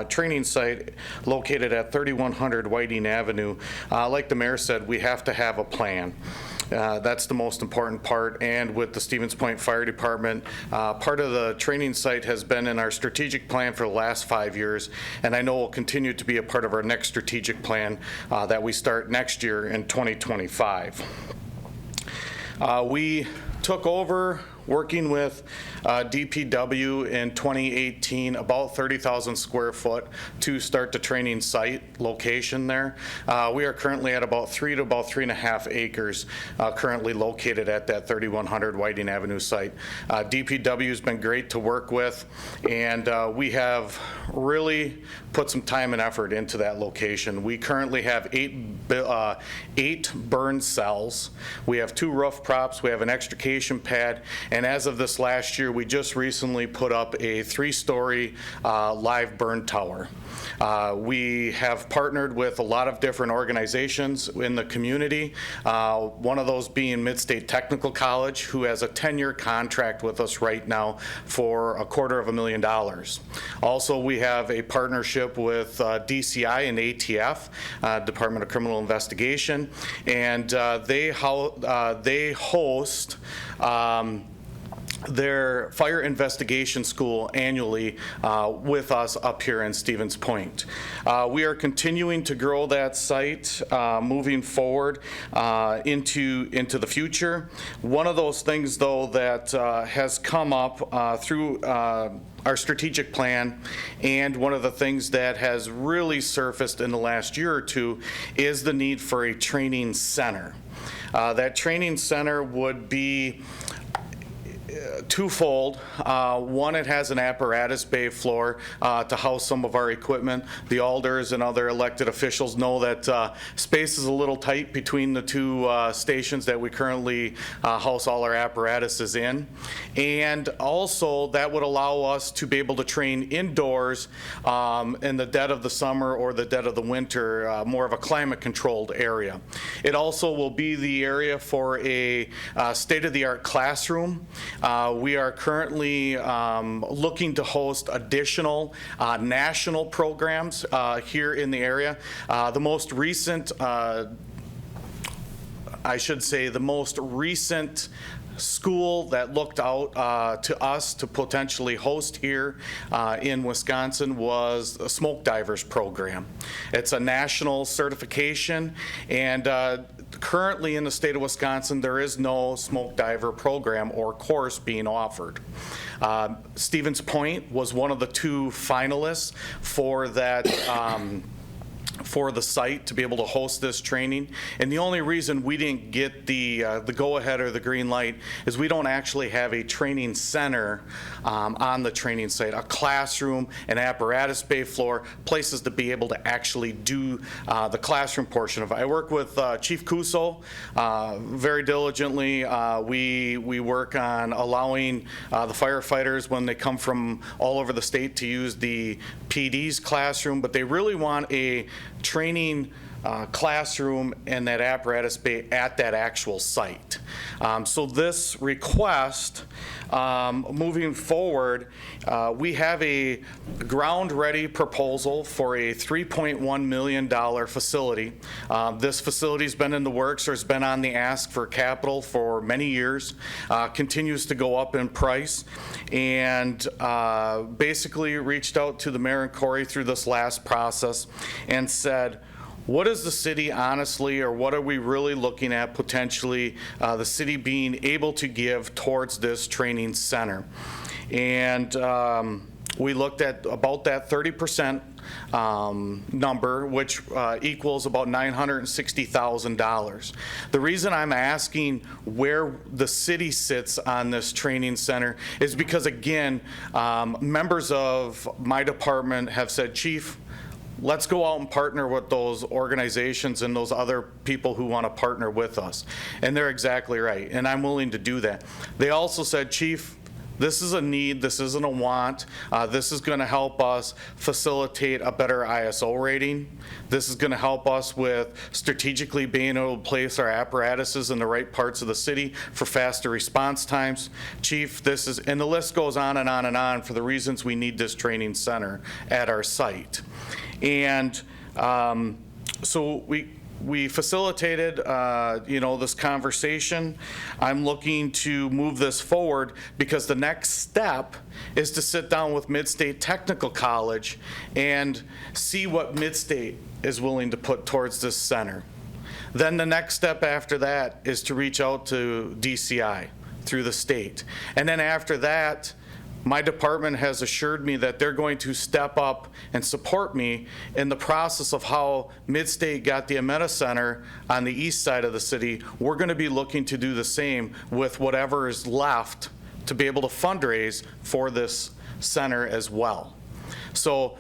training site located at 3100 Whiting Avenue, like the mayor said, we have to have a plan. That's the most important part. And with the Stevens Point Fire Department, part of the training site has been in our strategic plan for the last 5 years, and I know will continue to be a part of our next strategic plan that we start next year in 2025. We took over working with DPW in 2018, about 30,000 square foot to start the training site location there. We are currently at about 3 to about 3.5 acres currently located at that 3100 Whiting Avenue site. DPW has been great to work with, and we have really put some time and effort into that location. We currently have 8 burn cells. We have 2 roof props. We have an extrication pad. And as of this last year, we just recently put up a 3-story live burn tower. We have partnered with a lot of different organizations in the community, one of those being Midstate Technical College, who has a 10-year contract with us right now for $250,000. Also, we have a partnership with DCI and ATF, Department of Criminal Investigation, and they host their fire investigation school annually with us up here in Stevens Point. We are continuing to grow that site moving forward into the future. One of those things, though, that has come up through our strategic plan, and one of the things that has really surfaced in the last year or two is the need for a training center. That training center would be twofold. One, it has an apparatus bay floor to house some of our equipment. The alders and other elected officials know that space is a little tight between the 2 stations that we currently house all our apparatuses in. And also, that would allow us to be able to train indoors in the dead of the summer or the dead of the winter, more of a climate-controlled area. It also will be the area for a state-of-the-art classroom. We are currently looking to host additional national programs here in the area. The most recent, school that looked out to us to potentially host here in Wisconsin was a smoke divers program. It's a national certification, and currently in the state of Wisconsin, there is no smoke diver program or course being offered. Stevens Point was one of the 2 finalists for that for the site to be able to host this training. And the only reason we didn't get the go-ahead or the green light is we don't actually have a training center on the training site, a classroom, an apparatus bay floor, places to be able to actually do the classroom portion of it. I work with Chief Cuso very diligently. We work on allowing the firefighters, when they come from all over the state, to use the PD's classroom, but they really want a training classroom and that apparatus bay at that actual site. So this request, moving forward, we have a ground-ready proposal for a $3.1 million facility. This facility's been in the works or has been on the ask for capital for many years, continues to go up in price, and basically reached out to the mayor and Corey through this last process and said, what is the city honestly, or what are we really looking at potentially the city being able to give towards this training center? And we looked at about that 30% number, which equals about $960,000. The reason I'm asking where the city sits on this training center is because, again, members of my department have said, Chief, let's go out and partner with those organizations and those other people who want to partner with us. And they're exactly right, and I'm willing to do that. They also said, Chief, this is a need, this isn't a want. This is going to help us facilitate a better ISO rating. This is going to help us with strategically being able to place our apparatuses in the right parts of the city for faster response times. Chief, this is, and the list goes on and on and on for the reasons we need this training center at our site. And so we facilitated, this conversation. I'm looking to move this forward because the next step is to sit down with Midstate Technical College and see what Midstate is willing to put towards this center. Then the next step after that is to reach out to DCI through the state. And then after that, my department has assured me that they're going to step up and support me in the process of how Midstate got the Ameta Center on the east side of the city. We're going to be looking to do the same with whatever is left to be able to fundraise for this center as well. So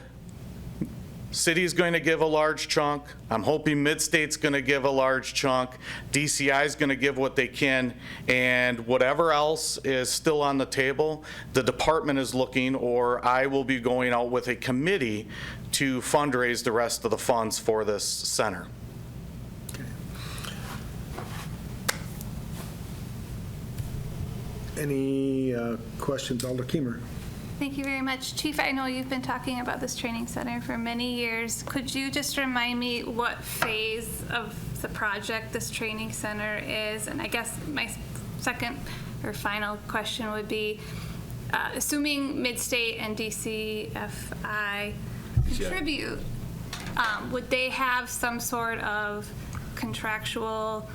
city is going to give a large chunk. I'm hoping Midstate's going to give a large chunk. DCI is going to give what they can, and whatever else is still on the table, the department is looking, or I will be going out with a committee to fundraise the rest of the funds for this center. Any questions, Alder Keemer? Thank you very much. Chief, I know you've been talking about this training center for many years. Could you just remind me what phase of the project this training center is? And I guess my second or final question would be, assuming Midstate and DCFI contribute, would they have some sort of contractual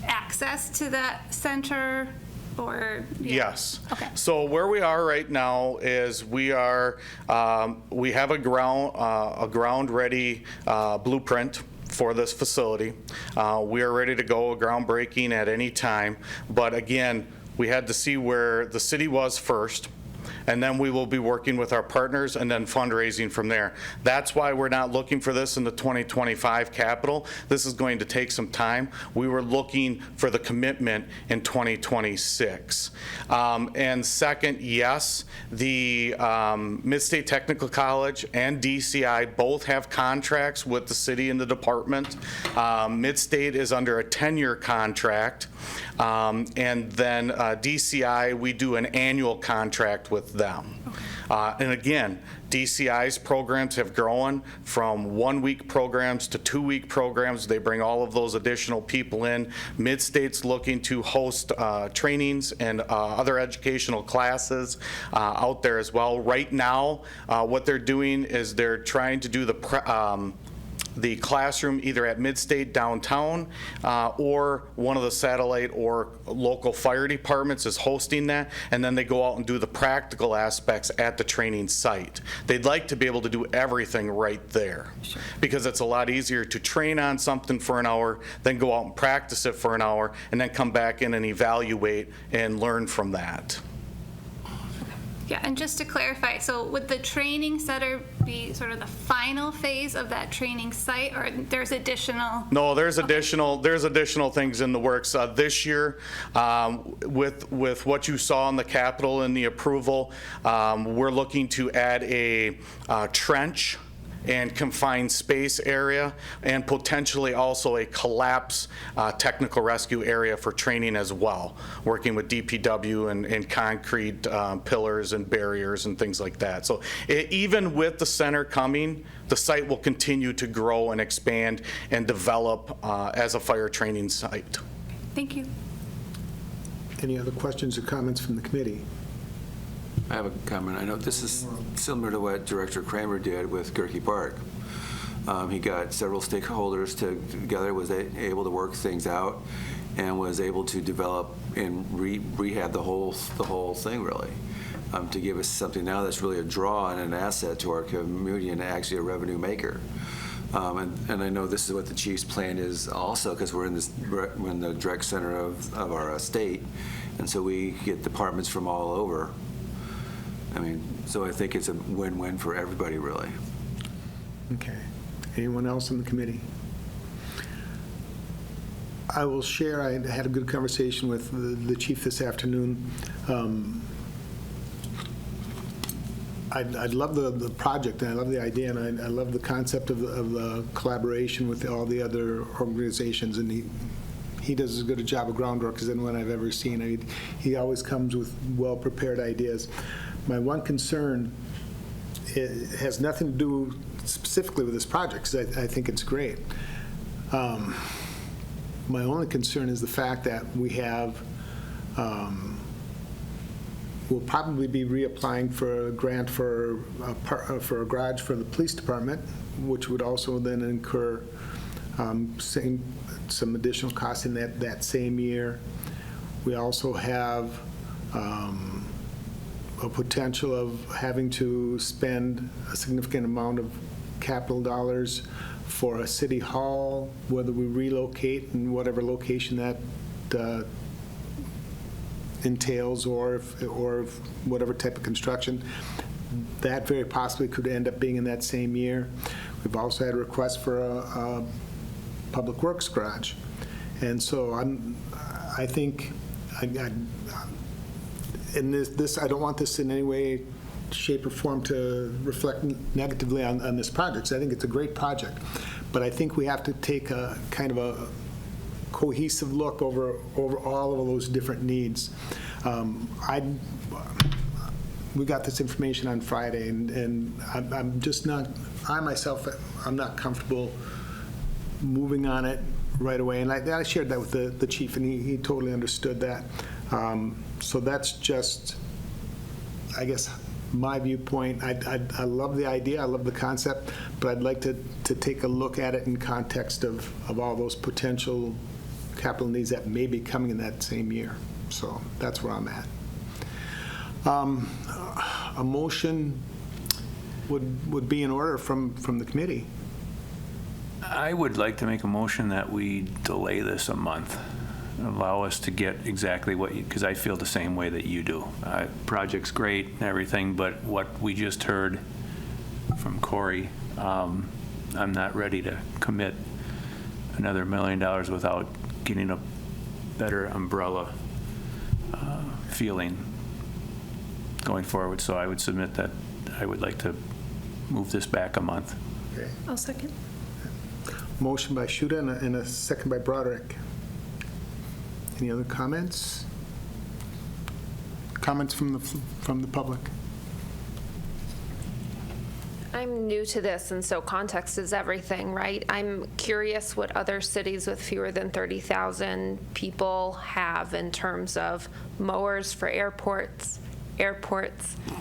access to that center? Or, Yes. Okay. So where we are right now is we have a ground ready blueprint for this facility. We are ready to go, groundbreaking at any time. But again, we had to see where the city was first, and then we will be working with our partners and then fundraising from there. That's why we're not looking for this in the 2025 capital. This is going to take some time. We were looking for the commitment in 2026. And second, yes, the Midstate Technical College and DCI both have contracts with the city and the department. Midstate is under a 10-year contract. And then DCI, we do an annual contract with them. And again, DCI's programs have grown from 1-week programs to 2-week programs. They bring all of those additional people in. Midstate's looking to host trainings and other educational classes out there as well. Right now, what they're doing is they're trying to do the classroom either at Midstate downtown or one of the satellite or local fire departments is hosting that, and then they go out and do the practical aspects at the training site. They'd like to be able to do everything right there because it's a lot easier to train on something for an hour, then go out and practice it for an hour, and then come back in and evaluate and learn from that. Yeah, and just to clarify, so would the training center be sort of the final phase of that training site, or there's additional? No, there's additional things in the works. This year, with what you saw in the capital and the approval, we're looking to add a trench and confined space area, and potentially also a collapse technical rescue area for training as well, working with DPW and concrete pillars and barriers and things like that. So even with the center coming, the site will continue to grow and expand and develop as a fire training site. Thank you. Any other questions or comments from the committee? I have a comment. I know this is similar to what Director Kramer did with Gerke Park. He got several stakeholders together, was able to work things out, and was able to develop and rehab the whole thing, really, to give us something now that's really a draw and an asset to our community and actually a revenue maker. And I know this is what the chief's plan is also, because we're in the direct center of our state, and so we get departments from all over. I mean, so I think it's a win-win for everybody, really. Okay. Anyone else in the committee? I will share, I had a good conversation with the chief this afternoon. I love the project, and I love the idea, and I love the concept of the collaboration with all the other organizations, and he does as good a job of groundwork as anyone I've ever seen. He always comes with well-prepared ideas. My one concern, it has nothing to do specifically with this project, because I think it's great. My only concern is the fact that we have, we'll probably be reapplying for a grant for a garage for the police department, which would also then incur some additional costs in that same year. We also have a potential of having to spend a significant amount of capital dollars for a city hall, whether we relocate in whatever location that entails, or if whatever type of construction. That very possibly could end up being in that same year. We've also had a request for a public works garage. And so I think, in this, I don't want this in any way, shape, or form to reflect negatively on this project. So I think it's a great project. But I think we have to take a kind of a cohesive look over all of those different needs. We got this information on Friday, and I'm just not, I myself, I'm not comfortable moving on it right away. And I shared that with the chief, and he totally understood that. So that's just, I guess, my viewpoint. I love the idea, I love the concept, but I'd like to take a look at it in context of all those potential capital needs that may be coming in that same year. So that's where I'm at. A motion would be in order from the committee. I would like to make a motion that we delay this a month, allow us to get exactly what you, because I feel the same way that you do. Project's great and everything, but what we just heard from Corey, I'm not ready to commit another $1 million without getting a better umbrella feeling going forward. So I would submit that I would like to move this back a month. Okay. I'll second. Motion by Shuda and a second by Broderick. Any other comments? Comments from the public? I'm new to this, and so context is everything, right? I'm curious what other cities with fewer than 30,000 people have in terms of mowers for airports,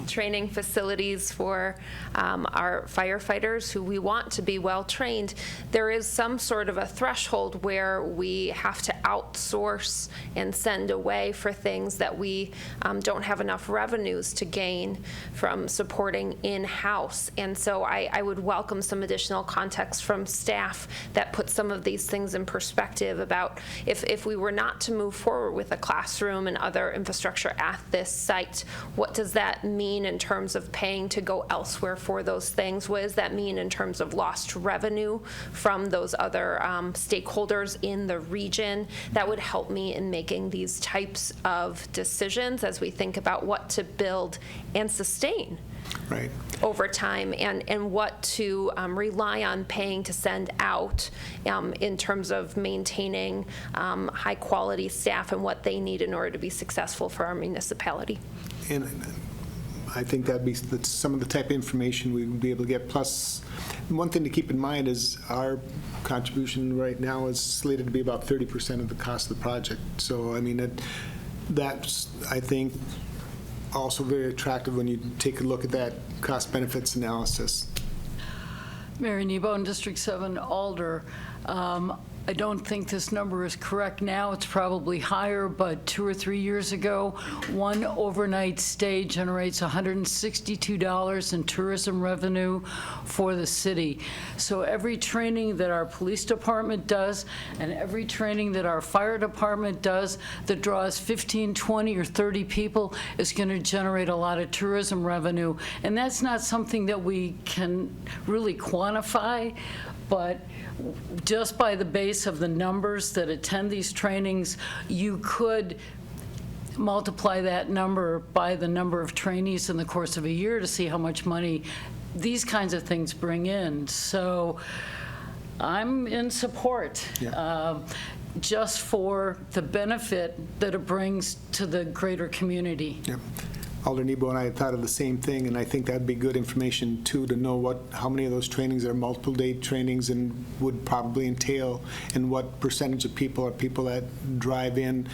training facilities for our firefighters who we want to be well trained. There is some sort of a threshold where we have to outsource and send away for things that we don't have enough revenues to gain from supporting in-house. And so I would welcome some additional context from staff that puts some of these things in perspective about if we were not to move forward with a classroom and other infrastructure at this site, what does that mean in terms of paying to go elsewhere for those things? What does that mean in terms of lost revenue from those other stakeholders in the region? That would help me in making these types of decisions as we think about what to build and sustain Right. over time, and what to rely on paying to send out in terms of maintaining high quality staff and what they need in order to be successful for our municipality. And I think that'd be some of the type of information we would be able to get. Plus, one thing to keep in mind is our contribution right now is slated to be about 30% of the cost of the project. So, I mean, that's, I think, also very attractive when you take a look at that cost benefits analysis. Mary Kneebone, District 7, Alder. I don't think this number is correct now. It's probably higher, but 2 or 3 years ago, one overnight stay generates $162 in tourism revenue for the city. So every training that our police department does and every training that our fire department does that draws 15, 20, or 30 people is going to generate a lot of tourism revenue. And that's not something that we can really quantify, but just by the base of the numbers that attend these trainings, you could multiply that number by the number of trainees in the course of a year to see how much money these kinds of things bring in. So I'm in support, just for the benefit that it brings to the greater community. Yep. Alder Nebo and I had thought of the same thing, and I think that'd be good information too, to know how many of those trainings are multiple day trainings and would probably entail, and what percentage of people are people that drive in.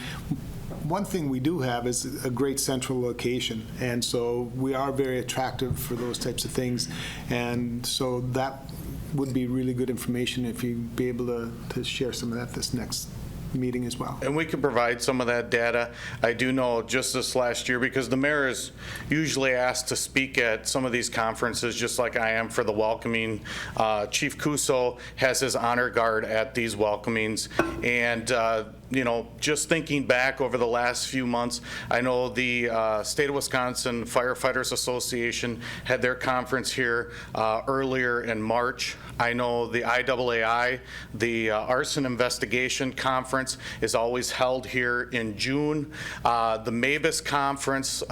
One thing we do have is a great central location, and so we are very attractive for those types of things, and so that would be really good information if you'd be able to share some of that this next meeting as well. And we can provide some of that data. I do know just this last year, because the mayor is usually asked to speak at some of these conferences, just like I am for the welcoming. Chief Cuso has his honor guard at these welcomings. And you know, just thinking back over the last few months, I know the State of Wisconsin Firefighters Association had their conference here earlier in March. I know the IAAI, the Arson Investigation Conference, is always held here in June. The MABUS Conference,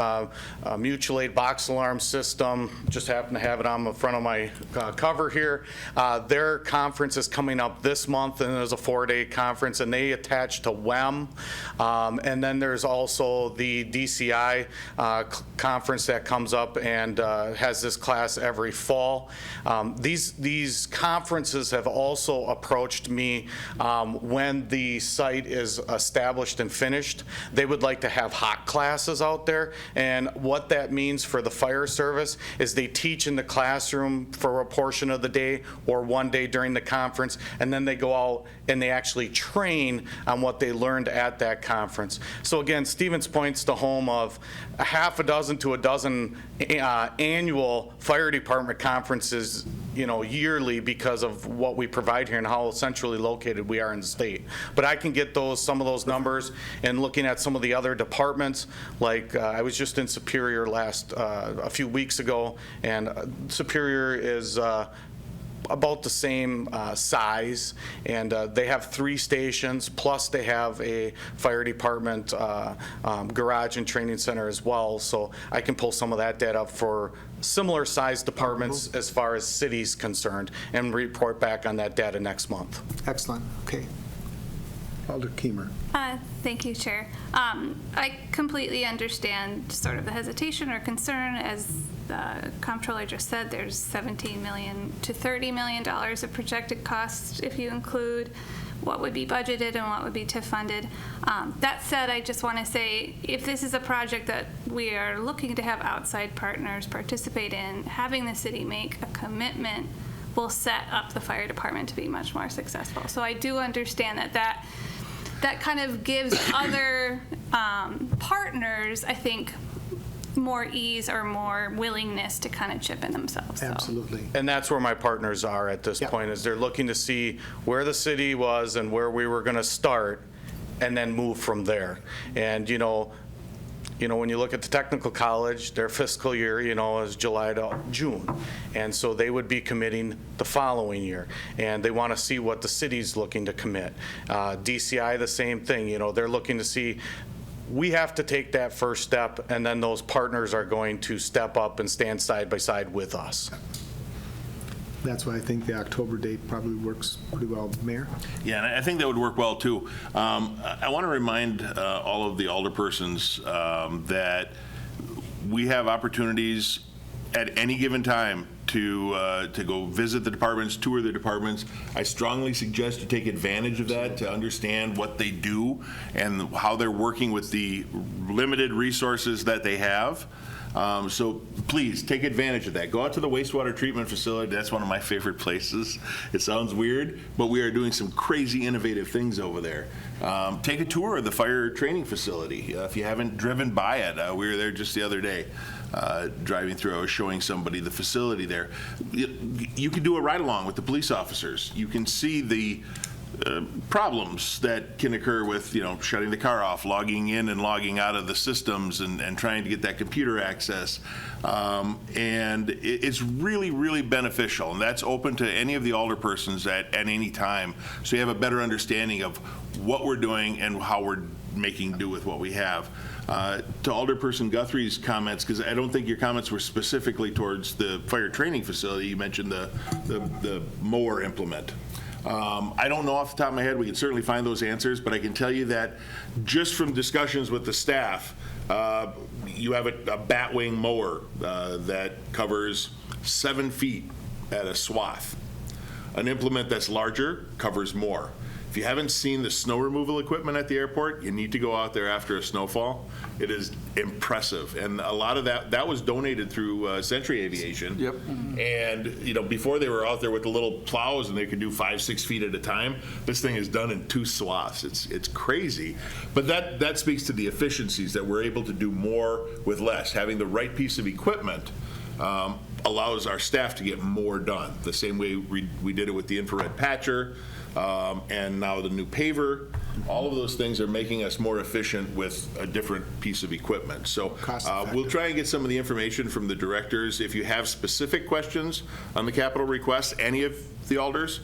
Mutual Aid Box Alarm System, just happen to have it on the front of my cover here. Their conference is coming up this month, and there's a 4-day conference, and they attach to WEM. And then there's also the DCI conference that comes up and has this class every fall. These conferences have also approached me when the site is established and finished. They would like to have hot classes out there, and what that means for the fire service is they teach in the classroom for a portion of the day or one day during the conference, and then they go out and they actually train on what they learned at that conference. So again, Stevens points to home of a half a dozen to a dozen annual fire department conferences, you know, yearly, because of what we provide here and how centrally located we are in the state. But I can get some of those numbers, and looking at some of the other departments, like I was just in Superior a few weeks ago, and Superior is about the same size, and they have 3 stations, plus they have a fire department garage and training center as well. So I can pull some of that data up for similar sized departments as far as cities concerned, and report back on that data next month. Excellent. Okay. Alder Kiemer. Thank you, Chair. I completely understand sort of the hesitation or concern. As the comptroller just said, there's $17 million to $30 million of projected costs if you include what would be budgeted and what would be TIF funded. That said, I just want to say, if this is a project that we are looking to have outside partners participate in, having the city make a commitment will set up the fire department to be much more successful. So I do understand that kind of gives other partners, I think, more ease or more willingness to kind of chip in themselves. So. Absolutely. And that's where my partners are at this point, is they're looking to see where the city was and where we were going to start, and then move from there. And you know, when you look at the technical college, their fiscal year, is July to June. And so they would be committing the following year. And they want to see what the city's looking to commit. DCI, the same thing. They're looking to see, we have to take that first step, and then those partners are going to step up and stand side by side with us. That's why I think the October date probably works pretty well, Mayor. Yeah, and I think that would work well, too. I want to remind all of the alderpersons that we have opportunities at any given time to go visit the departments, tour the departments. I strongly suggest you take advantage of that to understand what they do and how they're working with the limited resources that they have. So please take advantage of that. Go out to the wastewater treatment facility. That's one of my favorite places. It sounds weird, but we are doing some crazy innovative things over there. Take a tour of the fire training facility. If you haven't driven by it, we were there just the other day. Driving through, I was showing somebody the facility there. You can do a ride along with the police officers. You can see problems that can occur with, shutting the car off, logging in and logging out of the systems and trying to get that computer access. And it's really, really beneficial. And that's open to any of the alderpersons at any time. So you have a better understanding of what we're doing and how we're making do with what we have. To Alderperson Guthrie's comments, because I don't think your comments were specifically towards the fire training facility. You mentioned the mower implement. I don't know off the top of my head. We can certainly find those answers, but I can tell you that just from discussions with the staff, you have a batwing mower that covers 7 feet at a swath. An implement that's larger covers more. If you haven't seen the snow removal equipment at the airport, you need to go out there after a snowfall. It is impressive. And a lot of that was donated through Century Aviation. Yep. And, before they were out there with the little plows and they could do 5-6 feet at a time, this thing is done in 2 swaths. It's crazy. But that speaks to the efficiencies that we're able to do more with less. Having the right piece of equipment allows our staff to get more done. The same way we did it with the infrared patcher, and now the new paver. All of those things are making us more efficient with a different piece of equipment. So we'll try and get some of the information from the directors. If you have specific questions on the capital requests, any of the alders,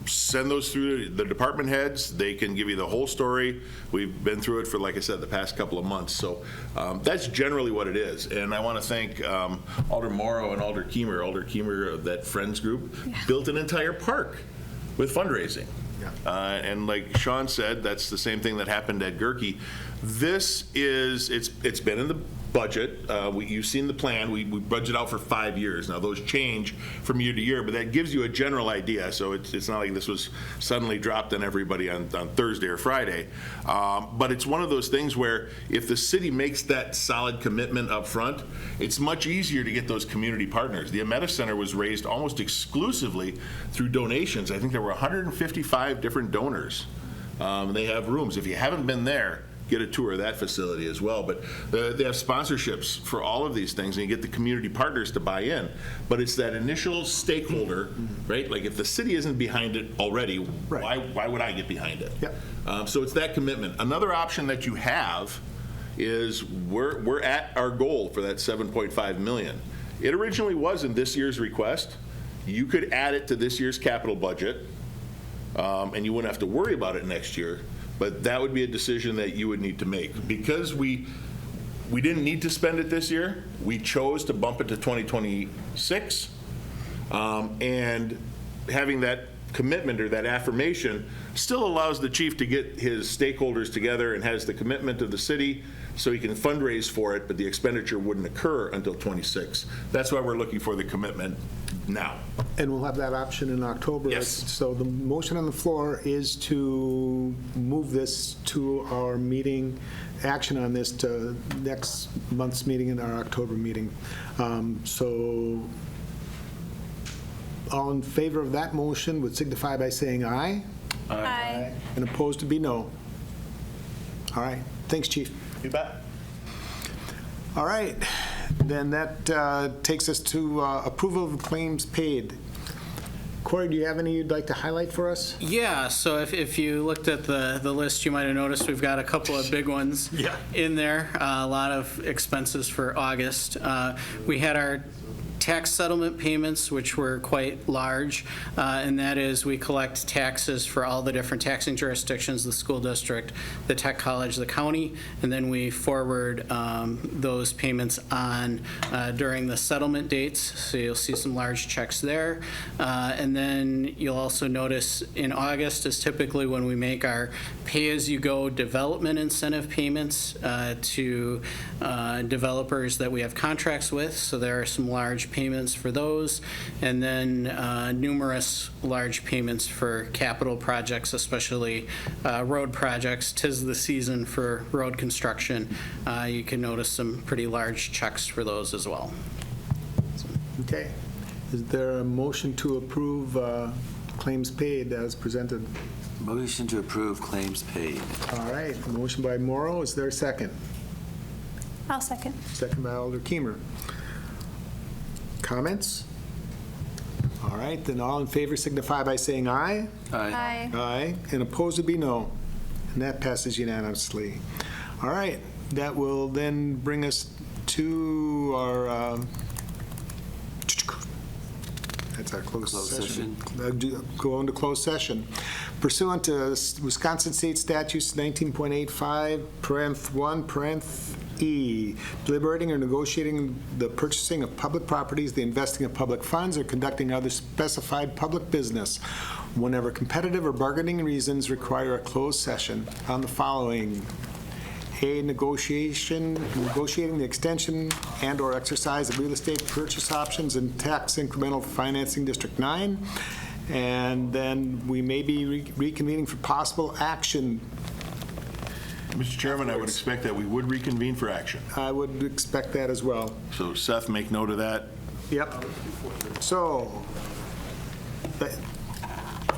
send those through the department heads. They can give you the whole story. We've been through it for, like I said, the past couple of months. So that's generally what it is. And I want to thank Alder Morrow and Alder Kiemer. Alder Kiemer of that Friends group built an entire park with fundraising. And like Sean said, that's the same thing that happened at Gerke. This is, it's been in the budget. You've seen the plan. We budget out for 5 years. Now those change from year to year, but that gives you a general idea. So it's not like this was suddenly dropped on everybody on Thursday or Friday. But it's one of those things where if the city makes that solid commitment up front, it's much easier to get those community partners. The Ameta Center was raised almost exclusively through donations. I think there were 155 different donors. They have rooms. If you haven't been there, get a tour of that facility as well. But they have sponsorships for all of these things, and you get the community partners to buy in. But it's that initial stakeholder, right? Like if the city isn't behind it already, why would I get behind it? Yep. So it's that commitment. Another option that you have is we're at our goal for that $7.5 million. It originally was in this year's request. You could add it to this year's capital budget, and you wouldn't have to worry about it next year. But that would be a decision that you would need to make. Because we didn't need to spend it this year, we chose to bump it to 2026. And having that commitment or that affirmation still allows the chief to get his stakeholders together and has the commitment of the city so he can fundraise for it, but the expenditure wouldn't occur until 26. That's why we're looking for the commitment now. And we'll have that option in October. Yes. So the motion on the floor is to move this to our meeting, action on this to next month's meeting in our October meeting. So all in favor of that motion would signify by saying aye. Aye. And opposed to be no. All right. Thanks, Chief. You bet. All right. Then that takes us to approval of claims paid. Corey, do you have any you'd like to highlight for us? Yeah, so if you looked at the list, you might have noticed we've got a couple of big ones in there, a lot of expenses for August. We had our tax settlement payments, which were quite large, and that is we collect taxes for all the different taxing jurisdictions, the school district, the tech college, the county, and then we forward those payments on during the settlement dates. So you'll see some large checks there. And then you'll also notice in August is typically when we make our pay-as-you-go development incentive payments to developers that we have contracts with. So there are some large payments for those, and then numerous large payments for capital projects, especially road projects. 'Tis the season for road construction. You can notice some pretty large checks for those as well. Okay. Is there a motion to approve claims paid as presented? Motion to approve claims paid. All right. A motion by Morrow. Is there a second? I'll second. Second by Alder Kiemer. Comments? All right, then all in favor signify by saying aye. Aye. Aye, and opposed would be no. And that passes unanimously. All right, that will then bring us to our, that's our closed session. Go into closed session. Pursuant to Wisconsin State Statutes 19.85, parenth 1, parenth E, deliberating or negotiating the purchasing of public properties, the investing of public funds, or conducting other specified public business whenever competitive or bargaining reasons require a closed session on the following. A, negotiating the extension and/or exercise of real estate purchase options in tax incremental financing District 9. And then we may be reconvening for possible action. Mr. Chairman, I would expect that we would reconvene for action. I would expect that as well. So Seth, make note of that. Yep. So,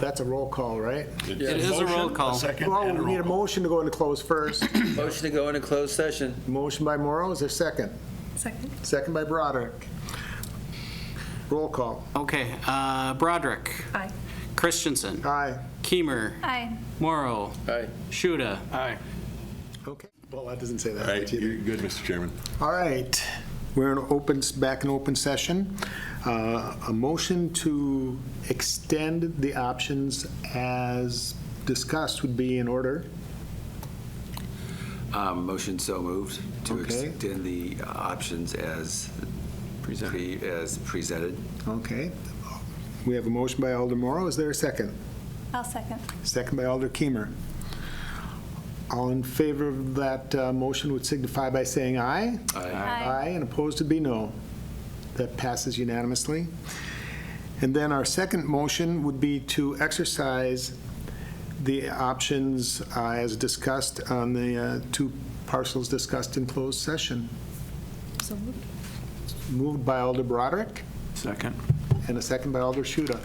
that's a roll call, right? It is a roll call. A second Well, and a we need a roll call. motion to go into close first. Motion to go into closed session. Motion by Morrow, is there a second? Second. Second by Broderick. Roll call. Okay, Broderick. Aye. Christensen. Aye. Keemer. Aye. Morrow. Aye. Shuda. Aye. Okay. Well, that doesn't say that. All right, you're good, Mr. Chairman. All right, we're back in open session. A motion to extend the options as discussed would be in order. Motion so moved to Okay. extend the options as presented. Okay. We have a motion by Alder Morrow. Is there a second? I'll second. Second by Alder Keemer. All in favor of that motion would signify by saying aye. Aye. Aye, and opposed would be no. That passes unanimously. And then our second motion would be to exercise the options as discussed on the two parcels discussed in closed session. So moved. Moved by Alder Broderick Second. and a second by Alder Shuda.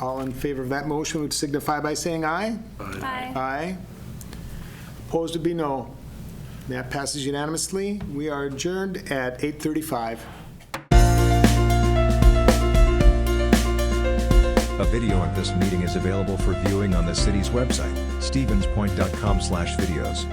All in favor of that motion would signify by saying aye. Aye. Aye. Opposed would be no. That passes unanimously. We are adjourned at 8:35. A video of this meeting is available for viewing on the city's website, stevenspoint.com/videos.